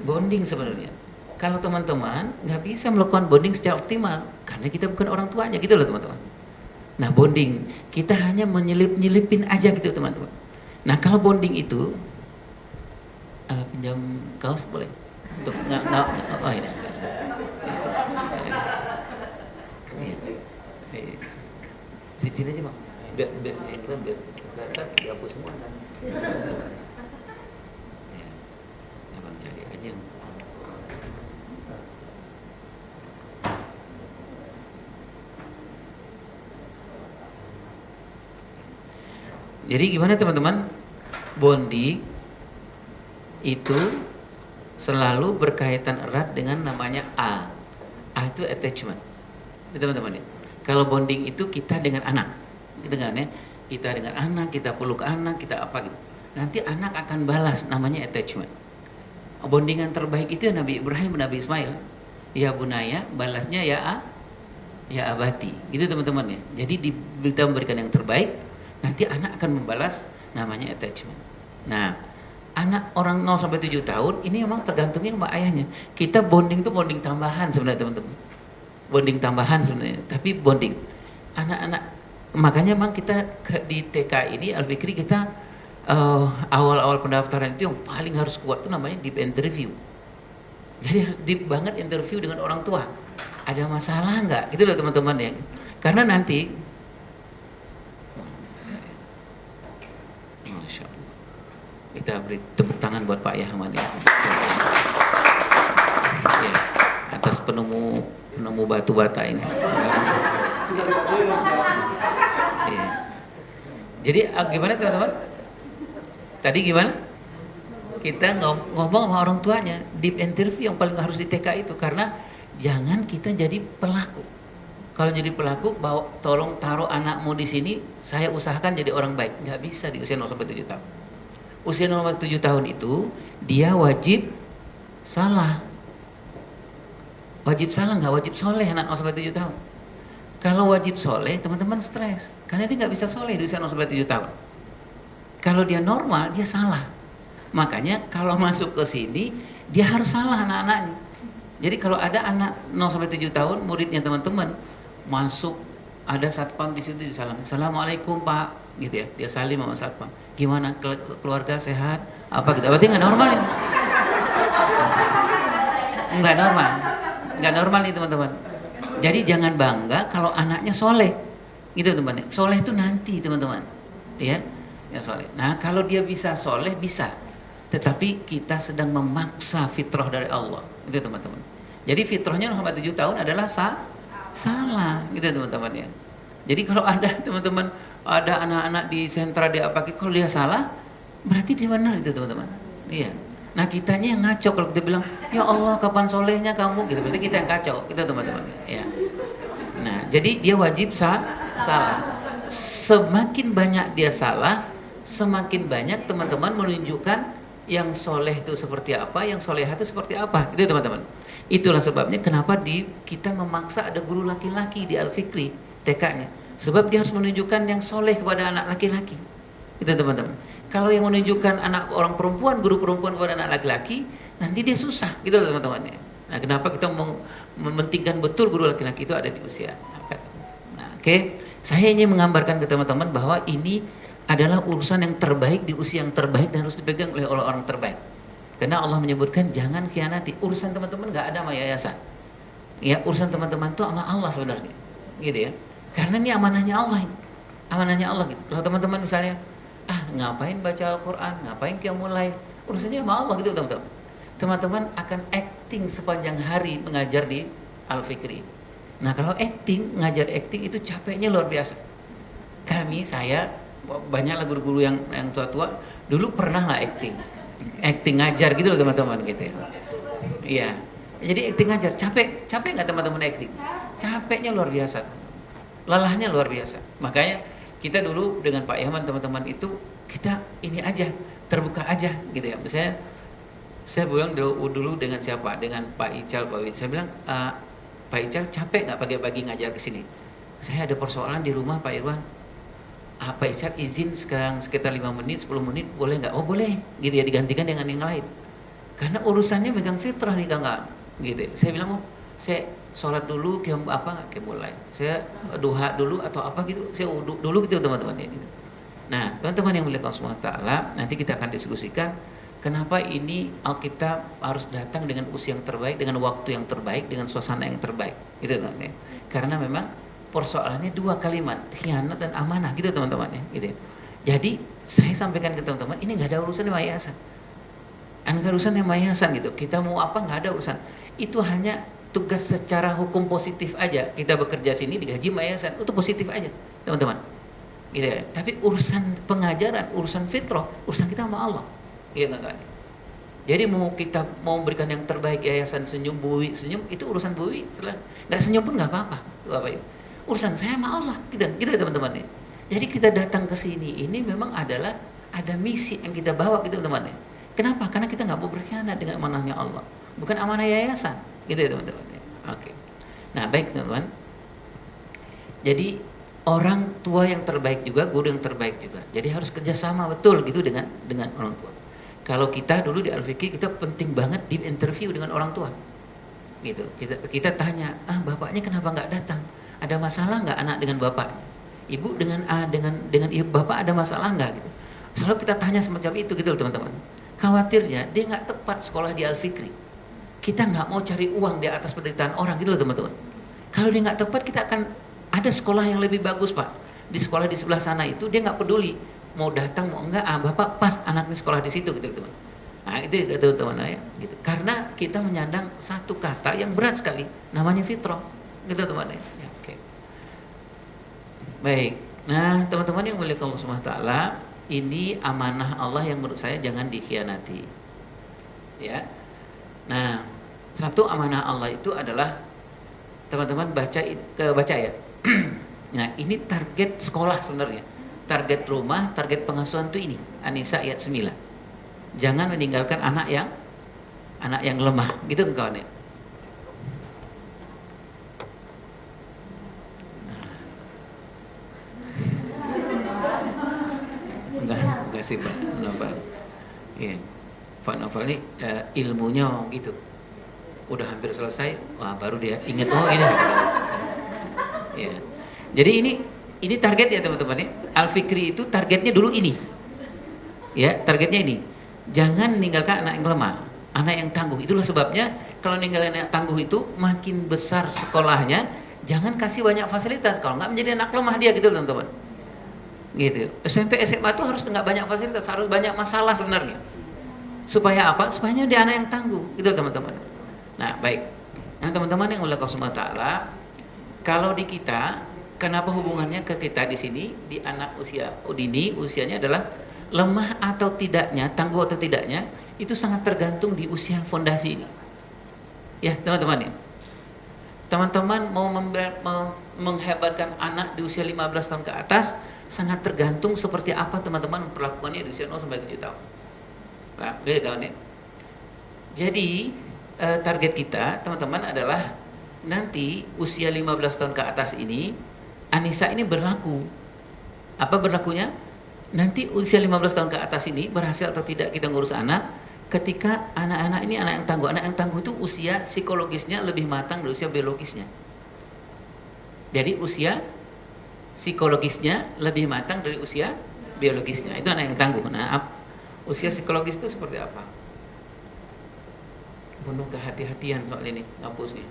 Bonding sebenarnya. Kalau teman-teman nggak bisa melakukan bonding secara optimal, karena kita bukan orang tuanya, gitu loh teman-teman. Nah bonding, kita hanya menyelip-nyelipin aja gitu teman-teman. Nah kalau bonding itu pinjam kaos boleh untuk oh ini sini aja mak biar ini kan biar dihapus semua kan abang cari aja yang jadi gimana teman-teman, bonding itu selalu berkaitan erat dengan namanya A itu attachment, teman-teman ya. Kalau bonding itu kita dengan anak, dengan ya, kita dengan anak, kita peluk anak, kita apa gitu. Nanti anak akan balas, namanya attachment. Bondingan terbaik itu ya Nabi Ibrahim, Nabi Ismail. Ya bunaya, balasnya ya abati. Gitu teman-teman ya. Jadi kita memberikan yang terbaik, nanti anak akan membalas, namanya attachment. Nah, anak orang 0 sampai 7 tahun ini memang tergantungnya sama ayahnya. Kita bonding tuh bonding tambahan sebenarnya teman-teman. Bonding tambahan sebenarnya, tapi bonding. Anak-anak, makanya memang kita di TK ini Al-Fikri kita awal-awal pendaftaran itu yang paling harus kuat itu namanya deep interview. Jadi deep banget interview dengan orang tua. Ada masalah nggak? Gitu loh teman-teman ya. Karena nanti, Masya Allah, kita beri tepuk tangan buat Pak Yahman ya. Ya, atas penemu batu bata ini. Ya. Jadi gimana teman-teman? Tadi gimana? Kita ngomong sama orang tuanya, deep interview yang paling harus di TK itu, karena jangan kita jadi pelaku. Kalau jadi pelaku, tolong taruh anakmu di sini, saya usahakan jadi orang baik. Nggak bisa di usia 0 sampai 7 tahun. Usia 0 sampai 7 tahun itu dia wajib salah. Wajib salah, nggak wajib soleh anak 0 sampai 7 tahun. Kalau wajib soleh, teman-teman stres, karena dia nggak bisa soleh di usia 0 sampai 7 tahun. Kalau dia normal, dia salah. Makanya kalau masuk ke sini, dia harus salah anak-anaknya. Jadi kalau ada anak 0 sampai 7 tahun, muridnya teman-teman, masuk, ada satpam di situ, disalam. Assalamualaikum Pak, gitu ya. Dia salim sama satpam. Gimana keluarga sehat? Apa gitu? Berarti nggak normal ini. Nggak normal. Nggak normal nih teman-teman. Jadi jangan bangga kalau anaknya soleh. Gitu teman-teman. Soleh itu nanti teman-teman. Ya, soleh. Nah kalau dia bisa soleh, bisa. Tetapi kita sedang memaksa fitrah dari Allah, gitu teman-teman. Jadi fitrahnya sampai 7 tahun adalah salah, gitu teman-teman ya. Jadi kalau ada teman-teman, ada anak-anak di sentra dia apa, kalau dia salah, berarti dia benar itu teman-teman. Iya. Nah kitanya yang ngaco kalau kita bilang, ya Allah kapan solehnya kamu, gitu. Berarti kita yang kacau, gitu teman-teman. Ya. Nah jadi dia wajib salah. Semakin banyak dia salah, semakin banyak teman-teman menunjukkan yang soleh itu seperti apa, yang solehah itu seperti apa, gitu teman-teman. Itulah sebabnya kenapa kita memaksa ada guru laki-laki di Al-Fikri TK-nya, sebab dia harus menunjukkan yang soleh kepada anak laki-laki, gitu teman-teman. Kalau yang menunjukkan anak orang perempuan, guru perempuan kepada anak laki-laki, nanti dia susah, gitu loh teman-teman. Nah kenapa kita mementingkan betul guru laki-laki itu ada di usia. Nah, oke. Saya ingin menggambarkan ke teman-teman bahwa ini adalah urusan yang terbaik di usia yang terbaik dan harus dipegang oleh orang terbaik. Karena Allah menyebutkan jangan khianati. Urusan teman-teman nggak ada sama yayasan. Ya urusan teman-teman itu sama Allah sebenarnya, gitu ya. Karena ini amanahnya Allah, amanahnya Allah. Gitu. Kalau teman-teman misalnya, ngapain baca Al-Quran, ngapain qiyamul lail, urusannya sama Allah gitu teman-teman. Teman-teman akan acting sepanjang hari mengajar di Al-Fikri. Nah kalau ngajar acting itu capeknya luar biasa. Saya banyaklah guru-guru yang tua-tua dulu pernah nggak acting ngajar gitu loh teman-teman gitu ya. Iya. Jadi acting ngajar capek nggak teman-teman acting? Capeknya luar biasa, lelahnya luar biasa. Makanya kita dulu dengan Pak Yahman teman-teman itu kita ini aja terbuka aja gitu ya. Misalnya saya bilang dulu dengan siapa? Dengan Pak Ical, Pak Wid. Saya bilang Pak Ical capek nggak pagi-pagi ngajar ke sini? Saya ada persoalan di rumah Pak Irwan. Pak Ical izin sekarang sekitar 5 menit, 10 menit, boleh nggak? Oh boleh, gitu ya, digantikan dengan yang lain. Karena urusannya megang fitrah nih kakak, gitu. Saya bilang, saya sholat dulu, mulai. Saya duha dulu atau apa gitu, saya uduk dulu gitu teman-teman ya. Gitu. Nah teman-teman yang melihat Allah SWT, nanti kita akan diskusikan kenapa ini Alkitab harus datang dengan usia yang terbaik, dengan waktu yang terbaik, dengan suasana yang terbaik, gitu teman-teman. Karena memang persoalannya 2 kalimat, khianat dan amanah gitu teman-teman ya, gitu. Jadi saya sampaikan ke teman-teman, ini nggak ada urusan sama yayasan, nggak urusan sama yayasan gitu. Kita mau apa nggak ada urusan. Itu hanya tugas secara hukum positif aja. Kita bekerja sini digaji sama yayasan, itu positif aja teman-teman. Gitu ya. Tapi urusan pengajaran, urusan fitrah, urusan kita sama Allah. Iya nggak? Jadi kita mau memberikan yang terbaik yayasan senyum itu urusan Bui. Nggak senyum pun nggak apa-apa. Urusan saya sama Allah, gitu teman-teman ya. Jadi kita datang ke sini ini memang adalah ada misi yang kita bawa gitu teman-teman. Kenapa? Karena kita nggak mau berkhianat dengan amanahnya Allah, bukan amanah yayasan, gitu ya teman-teman. Oke. Nah baik teman-teman. Jadi orang tua yang terbaik juga, guru yang terbaik juga. Jadi harus kerjasama betul gitu dengan orang tua. Kalau kita dulu di Al-Fikri kita penting banget di interview dengan orang tua, gitu. Kita tanya, bapaknya kenapa nggak datang? Ada masalah nggak anak dengan bapaknya? Ibu dengan ibu bapak ada masalah nggak gitu? Selalu kita tanya semacam itu gitu loh teman-teman. Khawatirnya dia nggak tepat sekolah di Al-Fikri. Kita nggak mau cari uang di atas penderitaan orang gitu loh teman-teman. Kalau dia nggak tepat kita akan ada sekolah yang lebih bagus Pak. Di sekolah di sebelah sana itu dia nggak peduli mau datang mau enggak, bapak pas anaknya sekolah di situ gitu teman. Nah itu teman-teman ya, gitu. Karena kita menyandang satu kata yang berat sekali, namanya fitrah, gitu teman ya. Oke. Baik. Nah teman-teman yang mulia Allah Subhanahu wa taala, ini amanah Allah yang menurut saya jangan dikhianati. Ya. Nah, satu amanah Allah itu adalah teman-teman baca ya. Nah, ini target sekolah sebenarnya. Target rumah, target pengasuhan itu ini. An-Nisa ayat 9. Jangan meninggalkan anak yang lemah. Gitu kan kawan ya? Enggak sih Pak Novel. Iya. Pak Novel ini ilmunya gitu. Udah hampir selesai, wah baru dia ingat ini. Ya. Jadi ini target ya teman-teman ya. Al-Fikri itu targetnya dulu ini. Ya, targetnya ini. Jangan meninggalkan anak yang lemah, anak yang tangguh. Itulah sebabnya kalau meninggalkan anak tangguh itu makin besar sekolahnya, jangan kasih banyak fasilitas. Kalau nggak menjadi anak lemah dia gitu teman-teman. Gitu. SMP SMA itu harus nggak banyak fasilitas, harus banyak masalah sebenarnya. Supaya apa? Supaya dia anak yang tangguh, gitu teman-teman. Nah, baik. Nah, teman-teman yang Allah Subhanahu wa taala, kalau di kita, kenapa hubungannya ke kita di sini di anak usia dini, usianya adalah lemah atau tidaknya, tangguh atau tidaknya, itu sangat tergantung di usia fondasi ini. Ya, teman-teman ya. Teman-teman mau menghebatkan anak di usia 15 tahun ke atas, sangat tergantung seperti apa teman-teman memperlakukannya di usia 0 sampai 7 tahun. Nah, gitu kawan ya. Jadi target kita teman-teman adalah nanti usia 15 tahun ke atas ini An-Nisa ini berlaku. Apa berlakunya? Nanti usia 15 tahun ke atas ini berhasil atau tidak kita ngurus anak, ketika anak-anak ini anak yang tangguh. Anak yang tangguh itu usia psikologisnya lebih matang dari usia biologisnya. Jadi usia psikologisnya lebih matang dari usia biologisnya. Itu anak yang tangguh. Nah, usia psikologis itu seperti apa? Penuh kehati-hatian soal ini, ngapusnya.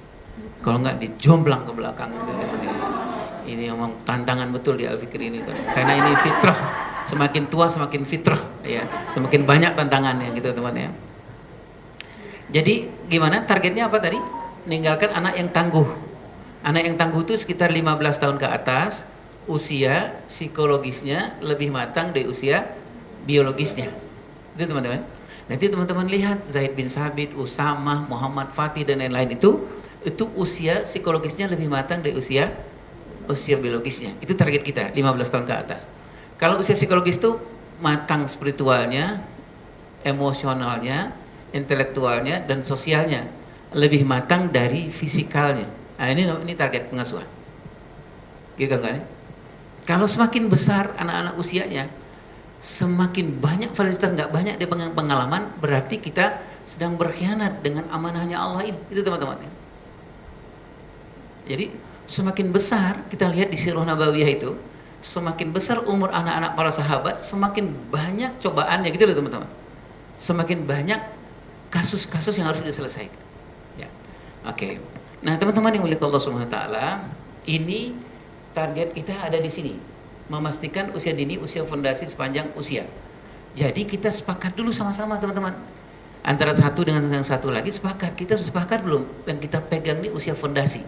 Kalau nggak dijomblang ke belakang gitu. Ini memang tantangan betul di Al-Fikri ini. Karena ini fitrah. Semakin tua semakin fitrah ya. Semakin banyak tantangannya gitu teman ya. Jadi gimana targetnya apa tadi? Meninggalkan anak yang tangguh. Anak yang tangguh itu sekitar 15 tahun ke atas, usia psikologisnya lebih matang dari usia biologisnya. Itu teman-teman. Nanti teman-teman lihat Zaid bin Sabit, Usamah, Muhammad Fatih dan lain-lain itu usia psikologisnya lebih matang dari usia biologisnya. Itu target kita 15 tahun ke atas. Kalau usia psikologis itu matang spiritualnya, emosionalnya, intelektualnya dan sosialnya lebih matang dari fisikalnya. Nah, ini target pengasuhan. Gitu kan? Kalau semakin besar anak-anak usianya, semakin banyak fasilitas nggak banyak dia pengalaman, berarti kita sedang berkhianat dengan amanahnya Allah ini. Itu teman-teman. Jadi semakin besar kita lihat di Sirah Nabawiyah itu, semakin besar umur anak-anak para sahabat, semakin banyak cobaannya gitu loh teman-teman. Semakin banyak kasus-kasus yang harus diselesaikan. Ya. Oke. Nah, teman-teman yang mulia Allah Subhanahu wa taala, ini target kita ada di sini. Memastikan usia dini, usia fondasi sepanjang usia. Jadi kita sepakat dulu sama-sama teman-teman. Antara satu dengan yang satu lagi sepakat. Kita sudah sepakat belum? Yang kita pegang ini usia fondasi.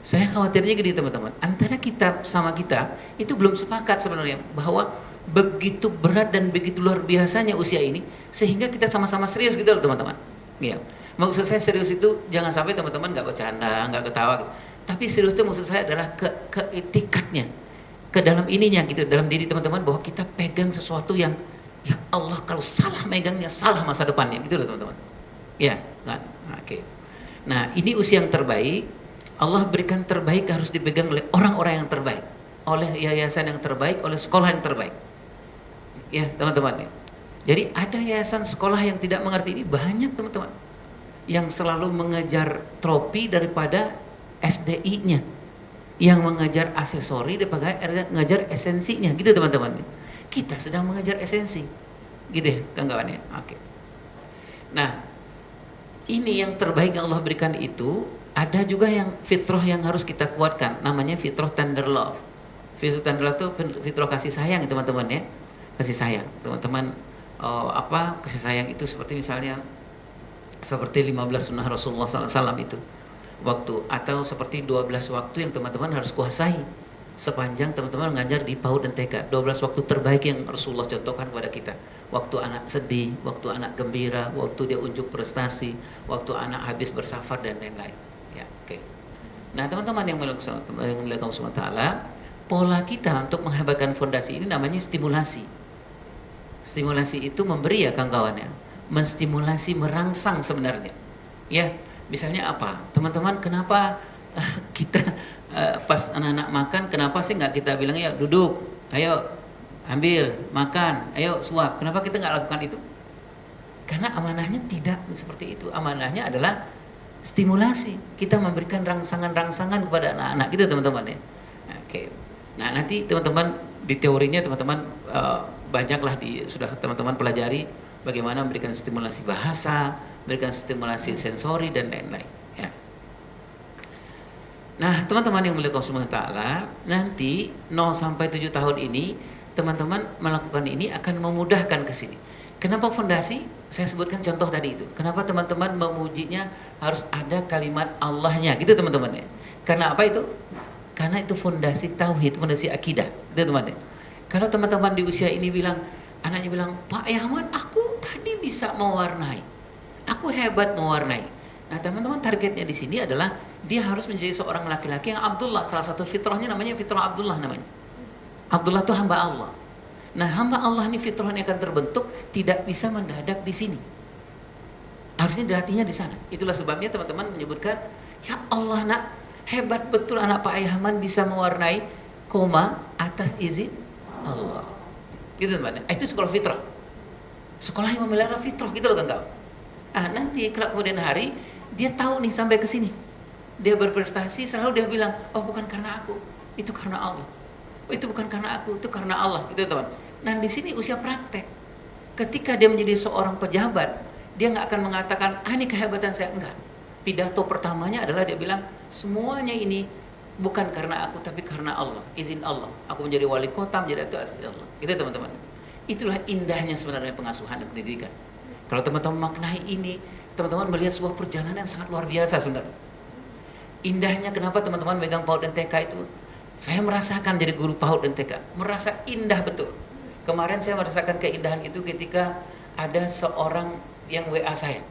Saya khawatirnya gini teman-teman. Antara kita sama kita itu belum sepakat sebenarnya bahwa begitu berat dan begitu luar biasanya usia ini sehingga kita sama-sama serius gitu loh teman-teman. Ya. Maksud saya serius itu jangan sampai teman-teman nggak bercanda, nggak ketawa gitu. Tapi serius itu maksud saya adalah keetikatnya. ke dalam ininya gitu, dalam diri teman-teman, bahwa kita pegang sesuatu yang ya Allah, kalau salah megangnya salah masa depannya gitu loh teman-teman. Ya, kan? Oke. Nah, ini usia yang terbaik. Allah berikan terbaik harus dipegang oleh orang-orang yang terbaik, oleh yayasan yang terbaik, oleh sekolah yang terbaik. Ya, teman-teman. Jadi ada yayasan sekolah yang tidak mengerti ini banyak teman-teman, yang selalu mengejar trofi daripada SDI-nya, yang mengejar aksesori daripada mengejar esensinya, gitu teman-teman. Kita sedang mengejar esensi, gitu ya kawan-kawan ya. Oke. Nah, ini yang terbaik yang Allah berikan itu. Ada juga yang fitrah yang harus kita kuatkan, namanya fitrah tender love. Fitrah tender love itu fitrah kasih sayang teman-teman ya, kasih sayang teman-teman. Kasih sayang itu seperti misalnya seperti 15 sunnah Rasulullah SAW itu waktu, atau seperti 12 waktu yang teman-teman harus kuasai sepanjang teman-teman mengajar di PAUD dan TK. 12 waktu terbaik yang Rasulullah contohkan kepada kita. Waktu anak sedih, waktu anak gembira, waktu dia unjuk prestasi, waktu anak habis bersafar dan lain-lain. Ya, oke. Nah, teman-teman yang melakukan SWT, pola kita untuk menghebatkan fondasi ini namanya stimulasi. Stimulasi itu memberi ya kawan-kawan ya, menstimulasi, merangsang sebenarnya. Ya, misalnya apa? Teman-teman, kenapa kita pas anak-anak makan, kenapa sih nggak kita bilang ya duduk, ayo ambil makan, ayo suap? Kenapa kita nggak lakukan itu? Karena amanahnya tidak seperti itu. Amanahnya adalah stimulasi. Kita memberikan rangsangan-rangsangan kepada anak-anak gitu teman-teman ya. Oke. Nah, nanti teman-teman di teorinya teman-teman banyaklah sudah teman-teman pelajari bagaimana memberikan stimulasi bahasa, memberikan stimulasi sensori dan lain-lain ya. Nah, teman-teman yang melihat Allah Ta'ala, nanti 0 sampai 7 tahun ini teman-teman melakukan ini akan memudahkan ke sini. Kenapa fondasi? Saya sebutkan contoh tadi itu. Kenapa teman-teman memujinya harus ada kalimat Allahnya gitu teman-teman ya. Karena apa itu? Karena itu fondasi tauhid, fondasi akidah gitu teman-teman. Kalau teman-teman di usia ini bilang, anaknya bilang, Pak Yahman, aku tadi bisa mewarnai, aku hebat mewarnai. Nah, teman-teman, targetnya di sini adalah dia harus menjadi seorang laki-laki yang Abdullah. Salah satu fitrahnya namanya fitrah Abdullah namanya. Abdullah itu hamba Allah. Nah, hamba Allah ini fitrahnya akan terbentuk tidak bisa mendadak di sini. Harusnya dilatihnya di sana. Itulah sebabnya teman-teman menyebutkan, ya Allah nak, hebat betul anak Pak Yahman bisa mewarnai koma atas izin Allah. Gitu teman-teman. Itu sekolah fitrah. Sekolah yang memelihara fitrah gitu loh kan. Nanti kalau kemudian hari dia tahu nih sampai ke sini. Dia berprestasi selalu dia bilang, "Oh, bukan karena aku, itu karena Allah. Oh, itu bukan karena aku, itu karena Allah." Gitu teman. Nah, di sini usia praktek. Ketika dia menjadi seorang pejabat, dia nggak akan mengatakan, ini kehebatan saya, enggak. Pidato pertamanya adalah dia bilang, semuanya ini bukan karena aku, tapi karena Allah, izin Allah. Aku menjadi wali kota, menjadi itu izin Allah. Gitu teman-teman. Itulah indahnya sebenarnya pengasuhan dan pendidikan. Kalau teman-teman maknai ini, teman-teman melihat sebuah perjalanan yang sangat luar biasa sebenarnya. Indahnya kenapa teman-teman megang PAUD dan TK itu, saya merasakan jadi guru PAUD dan TK, merasa indah betul. Kemarin saya merasakan keindahan itu ketika ada seorang yang WA saya.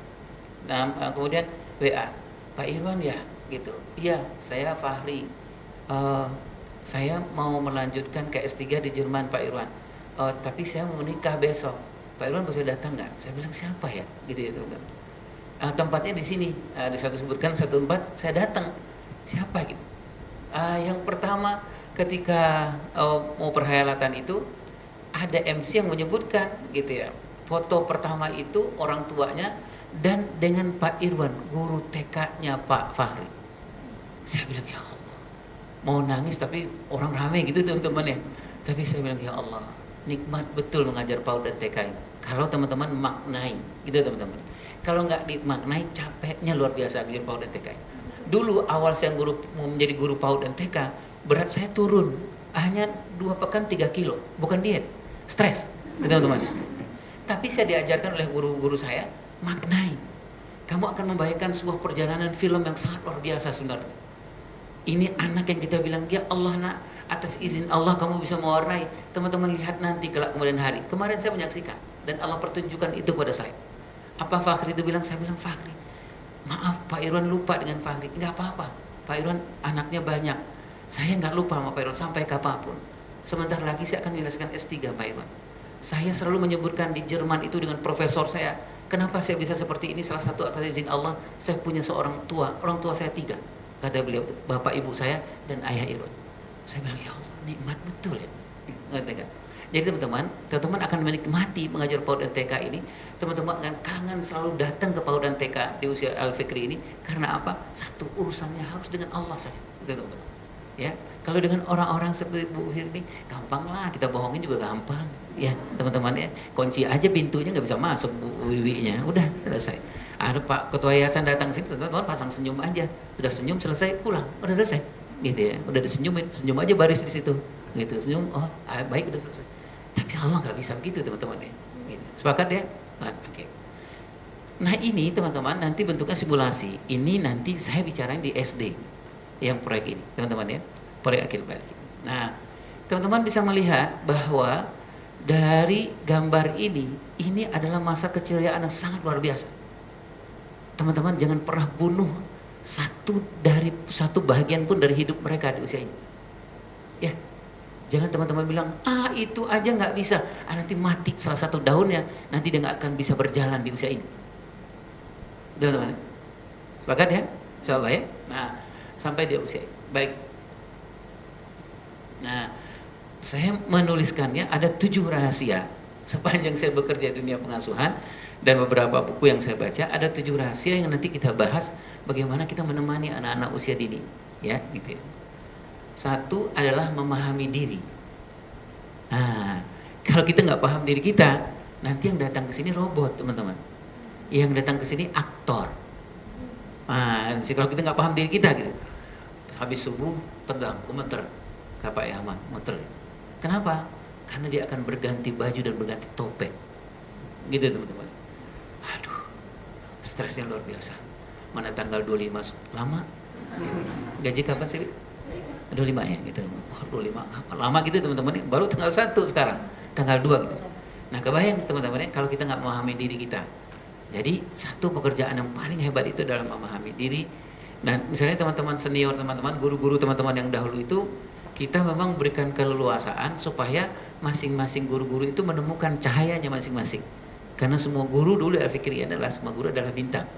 Nah, kemudian WA, Pak Irwan ya, gitu. Iya, saya Fahri. Saya mau melanjutkan ke S3 di Jerman, Pak Irwan. Tapi saya mau menikah besok. Pak Irwan bisa datang nggak? Saya bilang siapa ya, gitu ya teman-teman. Tempatnya di sini, di satu sebutkan satu tempat, saya datang. Siapa gitu? Yang pertama ketika mau perhelatan itu ada MC yang menyebutkan gitu ya, foto pertama itu orang tuanya dan dengan Pak Irwan, guru TK-nya Pak Fahri. Saya bilang ya Allah, mau nangis tapi orang ramai gitu teman-teman ya. Tapi saya bilang ya Allah, nikmat betul mengajar PAUD dan TK ini. Kalau teman-teman maknai gitu teman-teman. Kalau nggak dimaknai, capeknya luar biasa mengajar PAUD dan TK. Dulu awal saya menjadi guru PAUD dan TK, berat saya turun hanya 2 pekan 3 kilo, bukan diet, stres, teman-teman. Tapi saya diajarkan oleh guru-guru saya, maknai. Kamu akan membayangkan sebuah perjalanan film yang sangat luar biasa sebenarnya. Ini anak yang kita bilang, ya Allah nak, atas izin Allah kamu bisa mewarnai. Teman-teman lihat nanti kelak kemudian hari. Kemarin saya menyaksikan dan Allah pertunjukkan itu kepada saya. Apa Fahri itu bilang? Saya bilang, Fahri, maaf Pak Irwan lupa dengan Fahri. Enggak apa-apa, Pak Irwan anaknya banyak. Saya enggak lupa sama Pak Irwan sampai kapanpun. Sebentar lagi saya akan menyelesaikan S3 Pak Irwan. Saya selalu menyebutkan di Jerman itu dengan profesor saya, kenapa saya bisa seperti ini? Salah satu atas izin Allah, saya punya seorang tua, orang tua saya 3, kata beliau, bapak ibu saya dan ayah Irwan. Saya bilang, ya Allah, nikmat betul ya. Jadi teman-teman akan menikmati mengajar PAUD dan TK ini. Teman-teman akan kangen selalu datang ke PAUD dan TK di usia Al-Fikri ini. Karena apa? Satu, urusannya harus dengan Allah saja, teman-teman. Ya, kalau dengan orang-orang seperti Bu Firni, gampang lah, kita bohongin juga gampang. Ya, teman-teman ya, kunci aja pintunya nggak bisa masuk Bu Wiwi-nya, udah selesai. Ada Pak Ketua Yayasan datang sini, teman-teman pasang senyum aja, sudah senyum selesai pulang, udah selesai, gitu ya, udah disenyumin, senyum aja baris di situ, gitu, senyum, oh baik udah selesai. Tapi Allah nggak bisa begitu teman-teman ya, gitu. Sepakat ya? Oke. Nah ini teman-teman nanti bentuknya simulasi, ini nanti saya bicarain di SD. Yang proyek ini, teman-teman ya, proyek akil balik. Nah, teman-teman bisa melihat bahwa dari gambar ini adalah masa keceriaan yang sangat luar biasa. Teman-teman jangan pernah bunuh satu bagian pun dari hidup mereka di usia ini. Ya, jangan teman-teman bilang, itu aja nggak bisa, nanti mati salah satu daunnya, nanti dia nggak akan bisa berjalan di usia ini. Teman-teman, sepakat ya, insyaallah ya. Nah, sampai dia usia baik. Nah, saya menuliskannya ada 7 rahasia sepanjang saya bekerja di dunia pengasuhan dan beberapa buku yang saya baca, ada 7 rahasia yang nanti kita bahas bagaimana kita menemani anak-anak usia dini, ya, gitu. Satu adalah memahami diri. Nah, kalau kita nggak paham diri kita, nanti yang datang ke sini robot, teman-teman. Yang datang ke sini aktor. Nah, kalau kita nggak paham diri kita gitu, habis subuh tegang, gemeter, Pak Yaman, muter. Kenapa? Karena dia akan berganti baju dan berganti topeng, gitu teman-teman. Aduh, stresnya luar biasa. Mana tanggal 25 lama? Gaji kapan sih? 25 ya, gitu. 25 kapan? Lama gitu teman-teman. Baru tanggal 1 sekarang, tanggal 2 gitu. Nah kebayang teman-teman kalau kita nggak memahami diri kita. Jadi satu pekerjaan yang paling hebat itu adalah memahami diri. Nah misalnya teman-teman senior, teman-teman guru-guru, teman-teman yang dahulu itu kita memang berikan keleluasaan supaya masing-masing guru-guru itu menemukan cahayanya masing-masing. Karena semua guru dulu Al-Fikri adalah semua guru adalah bintang.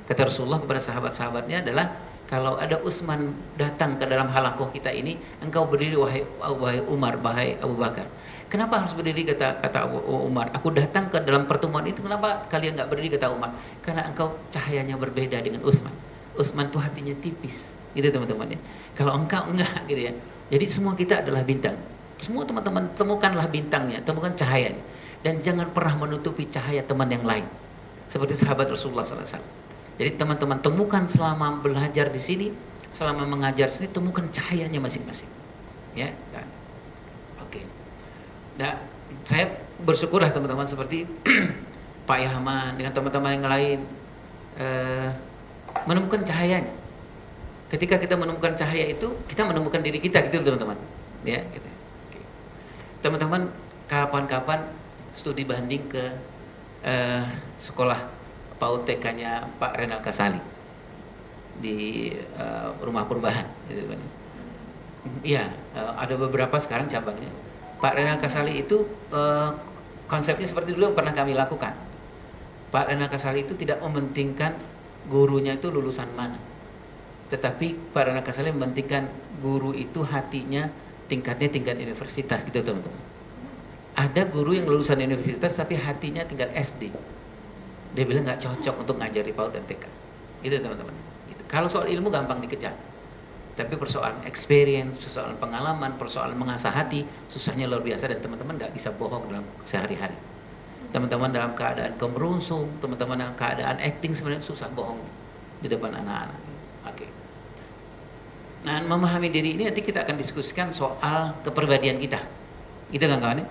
Kata Rasulullah kepada sahabat-sahabatnya adalah kalau ada Utsman datang ke dalam halakoh kita ini, engkau berdiri wahai Umar, wahai Abu Bakar. Kenapa harus berdiri kata Umar? Aku datang ke dalam pertemuan itu, kenapa kalian nggak berdiri kata Umar? Karena engkau cahayanya berbeda dengan Utsman. Utsman tuh hatinya tipis, gitu teman-teman ya. Kalau engkau enggak, gitu ya. Jadi semua kita adalah bintang. Semua teman-teman temukanlah bintangnya, temukan cahayanya, dan jangan pernah menutupi cahaya teman yang lain. Seperti sahabat Rasulullah SAW. Jadi teman-teman temukan selama belajar di sini, selama mengajar di sini, temukan cahayanya masing-masing. Ya, kan? Oke. Nah, saya bersyukurlah teman-teman seperti Pak Yahman dengan teman-teman yang lain menemukan cahayanya. Ketika kita menemukan cahaya itu, kita menemukan diri kita, gitu teman-teman. Ya, gitu. Oke. Teman-teman, kapan-kapan studi banding ke sekolah PAUD TK-nya Pak Renal Kasali di rumah perubahan. Gitu, iya, ada beberapa sekarang cabangnya. Pak Renal Kasali itu konsepnya seperti dulu yang pernah kami lakukan. Pak Renal Kasali itu tidak mementingkan gurunya itu lulusan mana, tetapi Pak Renal Kasali mementingkan guru itu hatinya tingkatnya tingkat universitas, gitu teman-teman. Ada guru yang lulusan universitas tapi hatinya tingkat SD. Dia bilang nggak cocok untuk ngajar di PAUD dan TK, gitu teman-teman. Gitu. Kalau soal ilmu gampang dikejar, tapi persoalan experience, persoalan pengalaman, persoalan mengasah hati, susahnya luar biasa dan teman-teman nggak bisa bohong dalam sehari-hari. Teman-teman dalam keadaan kemerungsung, teman-teman dalam keadaan acting sebenarnya susah bohong di depan anak-anak. Oke. Nah, memahami diri ini nanti kita akan diskusikan soal kepribadian kita, gitu kan kawan?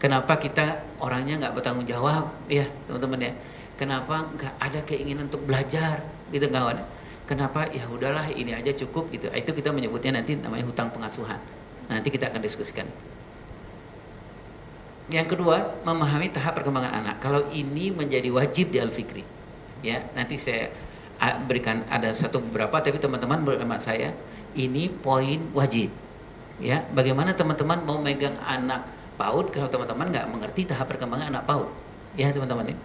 Kenapa kita orangnya nggak bertanggung jawab, ya teman-teman ya? Kenapa nggak ada keinginan untuk belajar, gitu kawan? Kenapa ya udahlah ini aja cukup gitu. Itu kita menyebutnya nanti namanya hutang pengasuhan. Nanti kita akan diskusikan. Yang kedua, memahami tahap perkembangan anak. Kalau ini menjadi wajib di Al-Fikri, ya nanti saya berikan ada beberapa, tapi teman-teman bersama saya ini poin wajib. Ya, bagaimana teman-teman mau megang anak PAUD kalau teman-teman nggak mengerti tahap perkembangan anak PAUD? Ya teman-teman ya.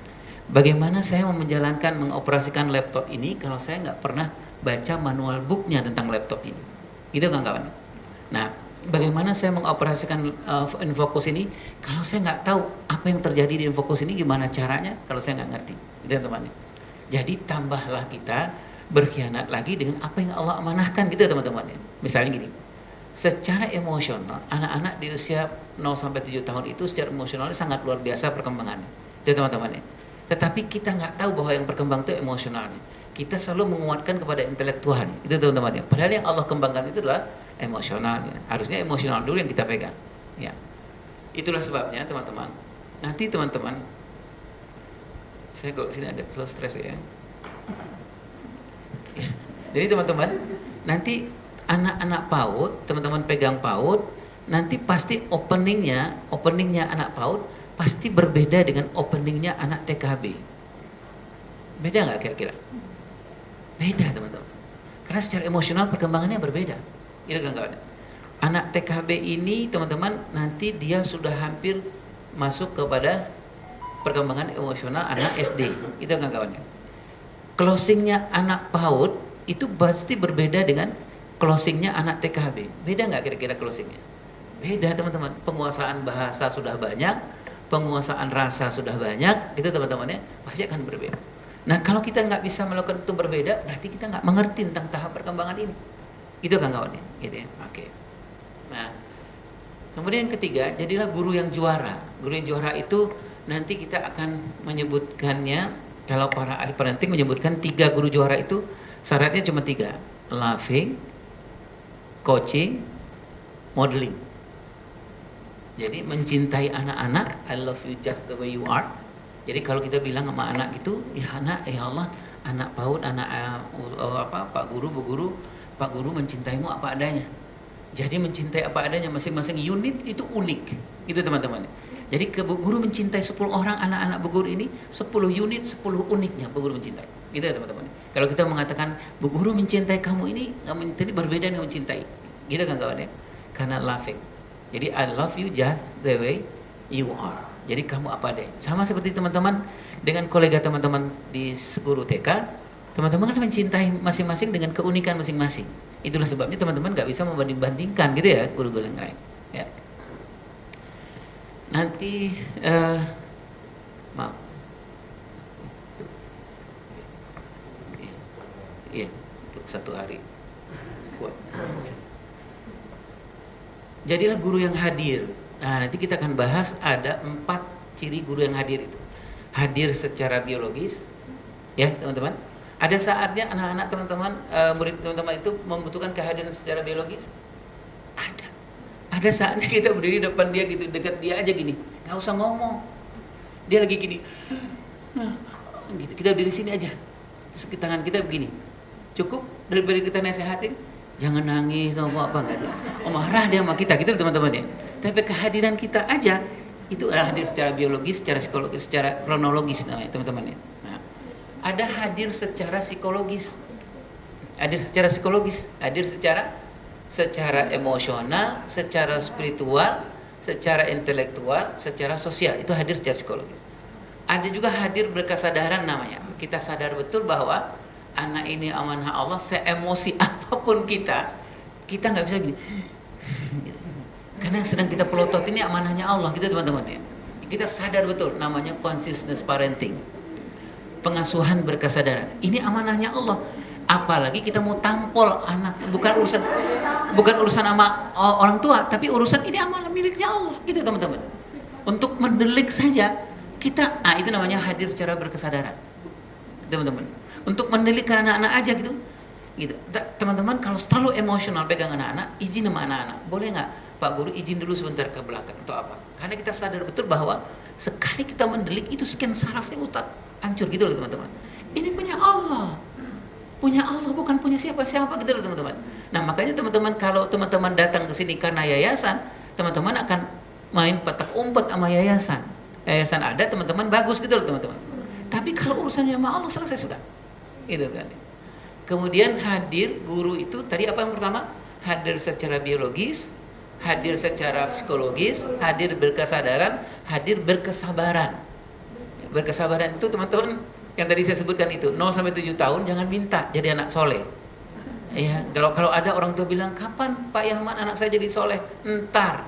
Bagaimana saya mau menjalankan, mengoperasikan laptop ini kalau saya nggak pernah baca manual booknya tentang laptop ini? Itu kawan-kawan. Nah, bagaimana saya mengoperasikan Infocus ini kalau saya nggak tahu apa yang terjadi di Infocus ini, gimana caranya kalau saya nggak ngerti? Itu teman-teman. Jadi tambahlah kita berkhianat lagi dengan apa yang Allah amanahkan gitu teman-teman ya. Misalnya gini, secara emosional anak-anak di usia 0 sampai 7 tahun itu secara emosional sangat luar biasa perkembangannya. Itu teman-teman ya. Tetapi kita nggak tahu bahwa yang berkembang itu emosionalnya. Kita selalu menguatkan kepada intelektualnya. Itu teman-teman ya. Padahal yang Allah kembangkan itu adalah emosionalnya. Harusnya emosional dulu yang kita pegang. Ya. Itulah sebabnya teman-teman. Nanti teman-teman, saya kalau sini agak slow stress ya. Jadi teman-teman, nanti anak-anak PAUD, teman-teman pegang PAUD, nanti pasti openingnya anak PAUD pasti berbeda dengan openingnya anak TKB. Beda nggak kira-kira? Beda teman-teman. Karena secara emosional perkembangannya berbeda. Itu kan kawan. Anak TKB ini teman-teman nanti dia sudah hampir masuk kepada perkembangan emosional anak SD. Itu kan kawan. Closingnya anak PAUD itu pasti berbeda dengan closingnya anak TKB. Beda nggak kira-kira closingnya? Beda teman-teman. Penguasaan bahasa sudah banyak, penguasaan rasa sudah banyak, itu teman-teman ya, pasti akan berbeda. Nah kalau kita nggak bisa melakukan itu berbeda, berarti kita nggak mengerti tentang tahap perkembangan ini. Itu kan kawan ya, gitu ya. Oke. Nah kemudian yang ketiga, jadilah guru yang juara. Guru yang juara itu nanti kita akan menyebutkannya, kalau para ahli parenting menyebutkan 3 guru juara itu syaratnya cuma 3, loving, coaching, modeling. Jadi mencintai anak-anak, I love you just the way you are. Jadi kalau kita bilang sama anak gitu, ya anak, ya Allah, anak PAUD, anak Pak Guru, Bu Guru, Pak Guru mencintaimu apa adanya. Jadi mencintai apa adanya, masing-masing unit itu unik, gitu teman-teman. Jadi ke Bu Guru mencintai 10 orang anak-anak Bu Guru ini, 10 unit, 10 uniknya Bu Guru mencintai. Gitu ya teman-teman. Kalau kita mengatakan Bu Guru mencintai kamu ini berbeda dengan mencintai. Gitu kan kawan ya? Karena loving. Jadi I love you just the way you are. Jadi kamu apa adanya. Sama seperti teman-teman dengan kolega teman-teman di guru TK, teman-teman kan mencintai masing-masing dengan keunikan masing-masing. Itulah sebabnya teman-teman nggak bisa membanding-bandingkan gitu ya guru-guru yang lain. Ya. Nanti maaf. Iya, untuk 1 hari. Jadilah guru yang hadir. Nah, nanti kita akan bahas ada 4 ciri guru yang hadir itu. Hadir secara biologis, ya teman-teman. Ada saatnya anak-anak teman-teman, murid teman-teman itu membutuhkan kehadiran secara biologis. Ada. Ada saatnya kita berdiri depan dia gitu, dekat dia aja gini, nggak usah ngomong. Dia lagi gini, gitu. Kita berdiri sini aja. Terus tangan kita begini. Cukup daripada kita nasehatin, jangan nangis atau apa enggak tuh. Oh, marah dia sama kita gitu teman-teman ya. Tapi kehadiran kita aja itu hadir secara biologis, secara psikologis, secara kronologis namanya teman-teman ya. Nah, ada hadir secara psikologis. Hadir secara psikologis, hadir secara emosional, secara spiritual, secara intelektual, secara sosial. Itu hadir secara psikologis. Ada juga hadir berkesadaran namanya. Kita sadar betul bahwa anak ini amanah Allah, seemosi apapun kita nggak bisa gini. Karena yang sedang kita pelotot ini amanahnya Allah, gitu teman-teman ya. Kita sadar betul, namanya consciousness parenting. Pengasuhan berkesadaran. Ini amanahnya Allah. Apalagi kita mau tampol anak, bukan urusan sama orang tua, tapi urusan ini amanah miliknya Allah, gitu teman-teman. Untuk mendelik saja kita, itu namanya hadir secara berkesadaran, teman-teman. Untuk mendelik ke anak-anak aja gitu. Teman-teman kalau terlalu emosional pegang anak-anak, izin sama anak-anak. Boleh nggak Pak Guru izin dulu sebentar ke belakang atau apa? Karena kita sadar betul bahwa sekali kita mendelik itu sekian sarafnya Ustaz hancur gitu loh teman-teman. Ini punya Allah. Punya Allah, bukan punya siapa-siapa gitu loh teman-teman. Nah makanya teman-teman kalau teman-teman datang ke sini karena yayasan, teman-teman akan main petak umpet sama yayasan. Yayasan ada, teman-teman bagus gitu loh teman-teman. Tapi kalau urusannya sama Allah selesai sudah. Itu kan. Kemudian hadir guru itu tadi apa yang pertama? Hadir secara biologis, hadir secara psikologis, hadir berkesadaran, hadir berkesabaran. Berkesabaran itu teman-teman yang tadi saya sebutkan itu 0 sampai 7 tahun jangan minta jadi anak soleh. Ya, kalau ada orang tua bilang kapan Pak Yahman anak saya jadi soleh, entar,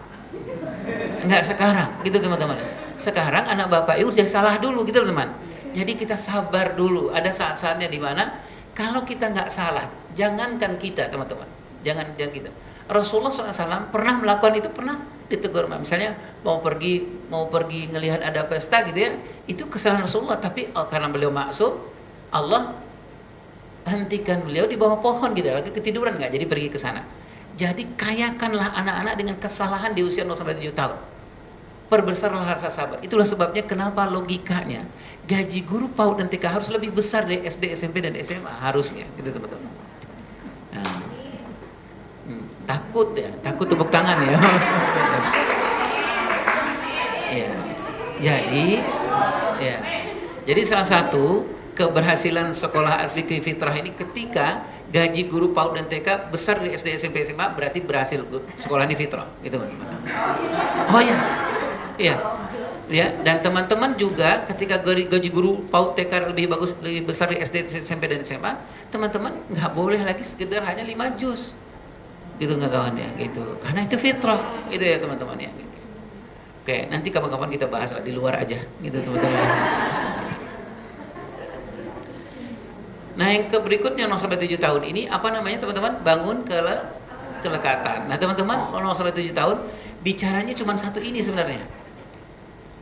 enggak sekarang, gitu teman-teman. Sekarang anak bapak ibu sudah salah dulu, gitu teman. Jadi kita sabar dulu. Ada saat-saatnya di mana kalau kita nggak salah, jangankan kita teman-teman, jangan kita. Rasulullah SAW pernah melakukan itu, pernah ditegur. Misalnya mau pergi ngelihat ada pesta gitu ya, itu kesalahan Rasulullah. Tapi karena beliau maksum, Allah hentikan beliau di bawah pohon gitu, lagi ketiduran nggak, jadi pergi ke sana. Jadi kayakanlah anak-anak dengan kesalahan di usia 0 sampai 7 tahun. Perbesarlah rasa sabar. Itulah sebabnya kenapa logikanya gaji guru PAUD dan TK harus lebih besar dari SD, SMP dan SMA harusnya, gitu teman-teman. Nah, takut tepuk tangan ya. Ya. Jadi salah satu keberhasilan sekolah Al-Fikri Fitrah ini ketika gaji guru PAUD dan TK besar dari SD, SMP, SMA, berarti berhasil sekolah ini fitrah, gitu teman-teman. Oh ya. Ya, dan teman-teman juga ketika gaji guru PAUD TK lebih besar dari SD, SMP dan SMA, teman-teman nggak boleh lagi sekedar hanya 5 juz. Gitu nggak kawan ya, gitu. Karena itu fitrah, gitu ya teman-teman ya. Oke, nanti kapan-kapan kita bahas lah di luar aja, gitu teman-teman. Nah, yang berikutnya 0 sampai 7 tahun ini apa namanya teman-teman? Bangun kelekatan. Nah, teman-teman 0 sampai 7 tahun bicaranya cuma satu ini sebenarnya.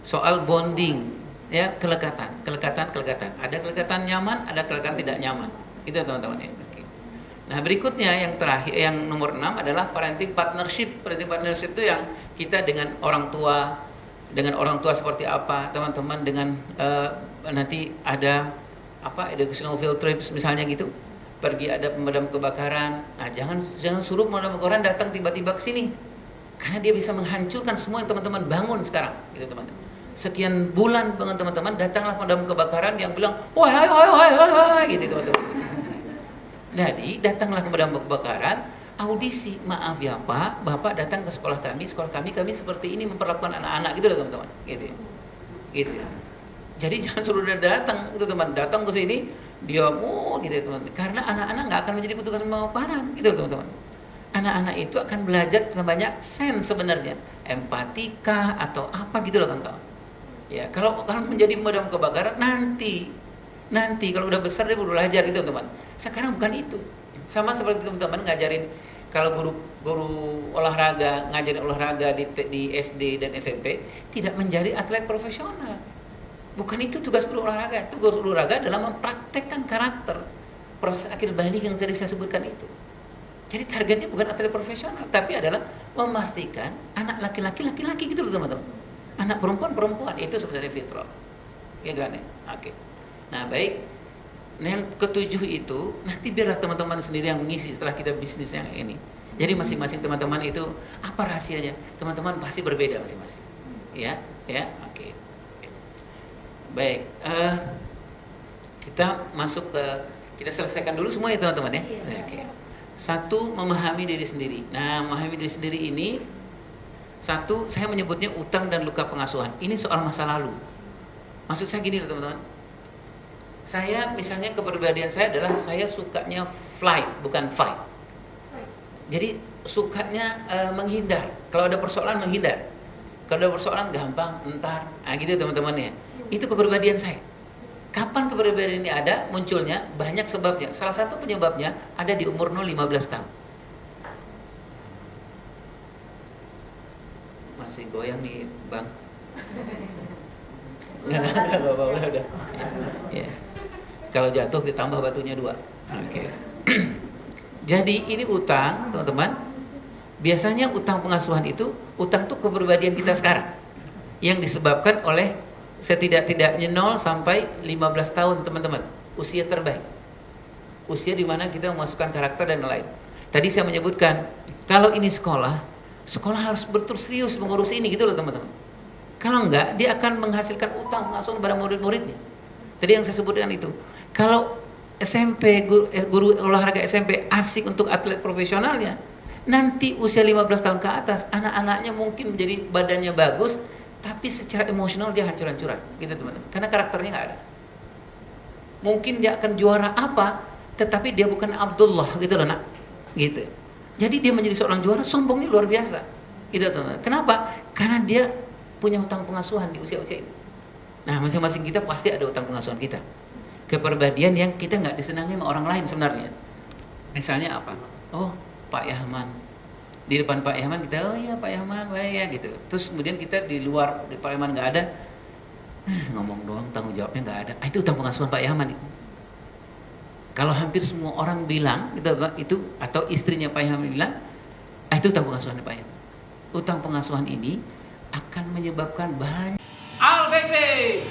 Soal bonding, ya, kelekatan. Ada kelekatan nyaman, ada kelekatan tidak nyaman. Itu teman-teman ya. Nah, berikutnya yang terakhir, yang nomor 6 adalah parenting partnership. Parenting partnership itu yang kita dengan orang tua seperti apa, teman-teman dengan nanti ada educational field trips misalnya gitu. Pergi ada pemadam kebakaran. Nah, jangan suruh pemadam kebakaran datang tiba-tiba ke sini. Karena dia bisa menghancurkan semua yang teman-teman bangun sekarang, gitu teman-teman. Sekian bulan dengan teman-teman datanglah pemadam kebakaran yang bilang, "Wah, gitu teman-teman. Jadi datanglah ke pemadam kebakaran, audisi, maaf ya Pak, Bapak datang ke sekolah kami seperti ini memperlakukan anak-anak, gitu loh teman-teman, gitu. Jadi jangan suruh dia datang, gitu teman, datang ke sini dia gitu ya teman, karena anak-anak nggak akan menjadi petugas pemaparan, gitu teman-teman. Anak-anak itu akan belajar banyak sense sebenarnya, empatika atau apa gitu loh kawan-kawan. Ya, kalau menjadi pemadam kebakaran nanti kalau udah besar dia belajar gitu teman. Sekarang bukan itu. Sama seperti teman-teman ngajarin kalau guru olahraga ngajarin olahraga di SD dan SMP tidak menjadi atlet profesional. Bukan itu tugas guru olahraga. Tugas guru olahraga adalah mempraktekkan karakter, proses akil balik yang tadi saya sebutkan itu. Jadi targetnya bukan atlet profesional, tapi adalah memastikan anak laki-laki gitu loh teman-teman. Anak perempuan itu sebenarnya fitrah. Ya kan ya? Oke. Nah, baik. Nah, yang ketujuh itu nanti biarlah teman-teman sendiri yang mengisi setelah kita bisnis yang ini. Jadi masing-masing teman-teman itu apa rahasianya? Teman-teman pasti berbeda masing-masing. Ya, oke. Baik. Kita selesaikan dulu semua ya teman-teman ya. Oke. Satu, memahami diri sendiri. Nah, memahami diri sendiri ini, satu, saya menyebutnya utang dan luka pengasuhan. Ini soal masa lalu. Maksud saya gini loh teman-teman. Saya misalnya kepribadian saya adalah saya sukanya flight, bukan fight. Jadi sukanya menghindar. Kalau ada persoalan menghindar. Kalau ada persoalan gampang, entar. Nah gitu teman-teman ya. Itu kepribadian saya. Kapan kepribadian ini ada? Munculnya banyak sebabnya. Salah satu penyebabnya ada di umur 0-15 tahun. Masih goyang nih Bang. Enggak apa-apa, udah. Ya. Kalau jatuh ditambah batunya 2. Oke. Jadi ini utang, teman-teman. Biasanya utang pengasuhan itu, utang itu kepribadian kita sekarang. Yang disebabkan oleh setidak-tidaknya 0 sampai 15 tahun, teman-teman. Usia terbaik. Usia di mana kita memasukkan karakter dan lain. Tadi saya menyebutkan, kalau ini sekolah harus betul serius mengurus ini gitu loh, teman-teman. Kalau enggak, dia akan menghasilkan utang pengasuhan pada murid-muridnya. Tadi yang saya sebutkan itu. Kalau SMP, guru olahraga SMP asik untuk atlet profesionalnya, Nanti usia 15 tahun ke atas, anak-anaknya mungkin menjadi badannya bagus, tapi secara emosional dia hancur-hancuran, gitu teman-teman. Karena karakternya nggak ada. Mungkin dia akan juara apa, tetapi dia bukan Abdullah, gitu loh nak, gitu. Jadi dia menjadi seorang juara, sombongnya luar biasa, gitu teman-teman. Kenapa? Karena dia punya hutang pengasuhan di usia-usia ini. Nah, masing-masing kita pasti ada hutang pengasuhan kita. Kepribadian yang kita nggak disenangi sama orang lain sebenarnya. Misalnya apa? Oh, Pak Yahman. Di depan Pak Yahman kita, oh iya Pak Yahman, baik ya gitu. Terus kemudian kita di luar, di Pak Yahman nggak ada, ngomong doang, tanggung jawabnya nggak ada. Itu hutang pengasuhan Pak Yahman. Kalau hampir semua orang bilang itu atau istrinya Pak Yahman bilang, itu hutang pengasuhan Pak Yahman. Hutang pengasuhan ini akan menyebabkan banyak. Al Fikri.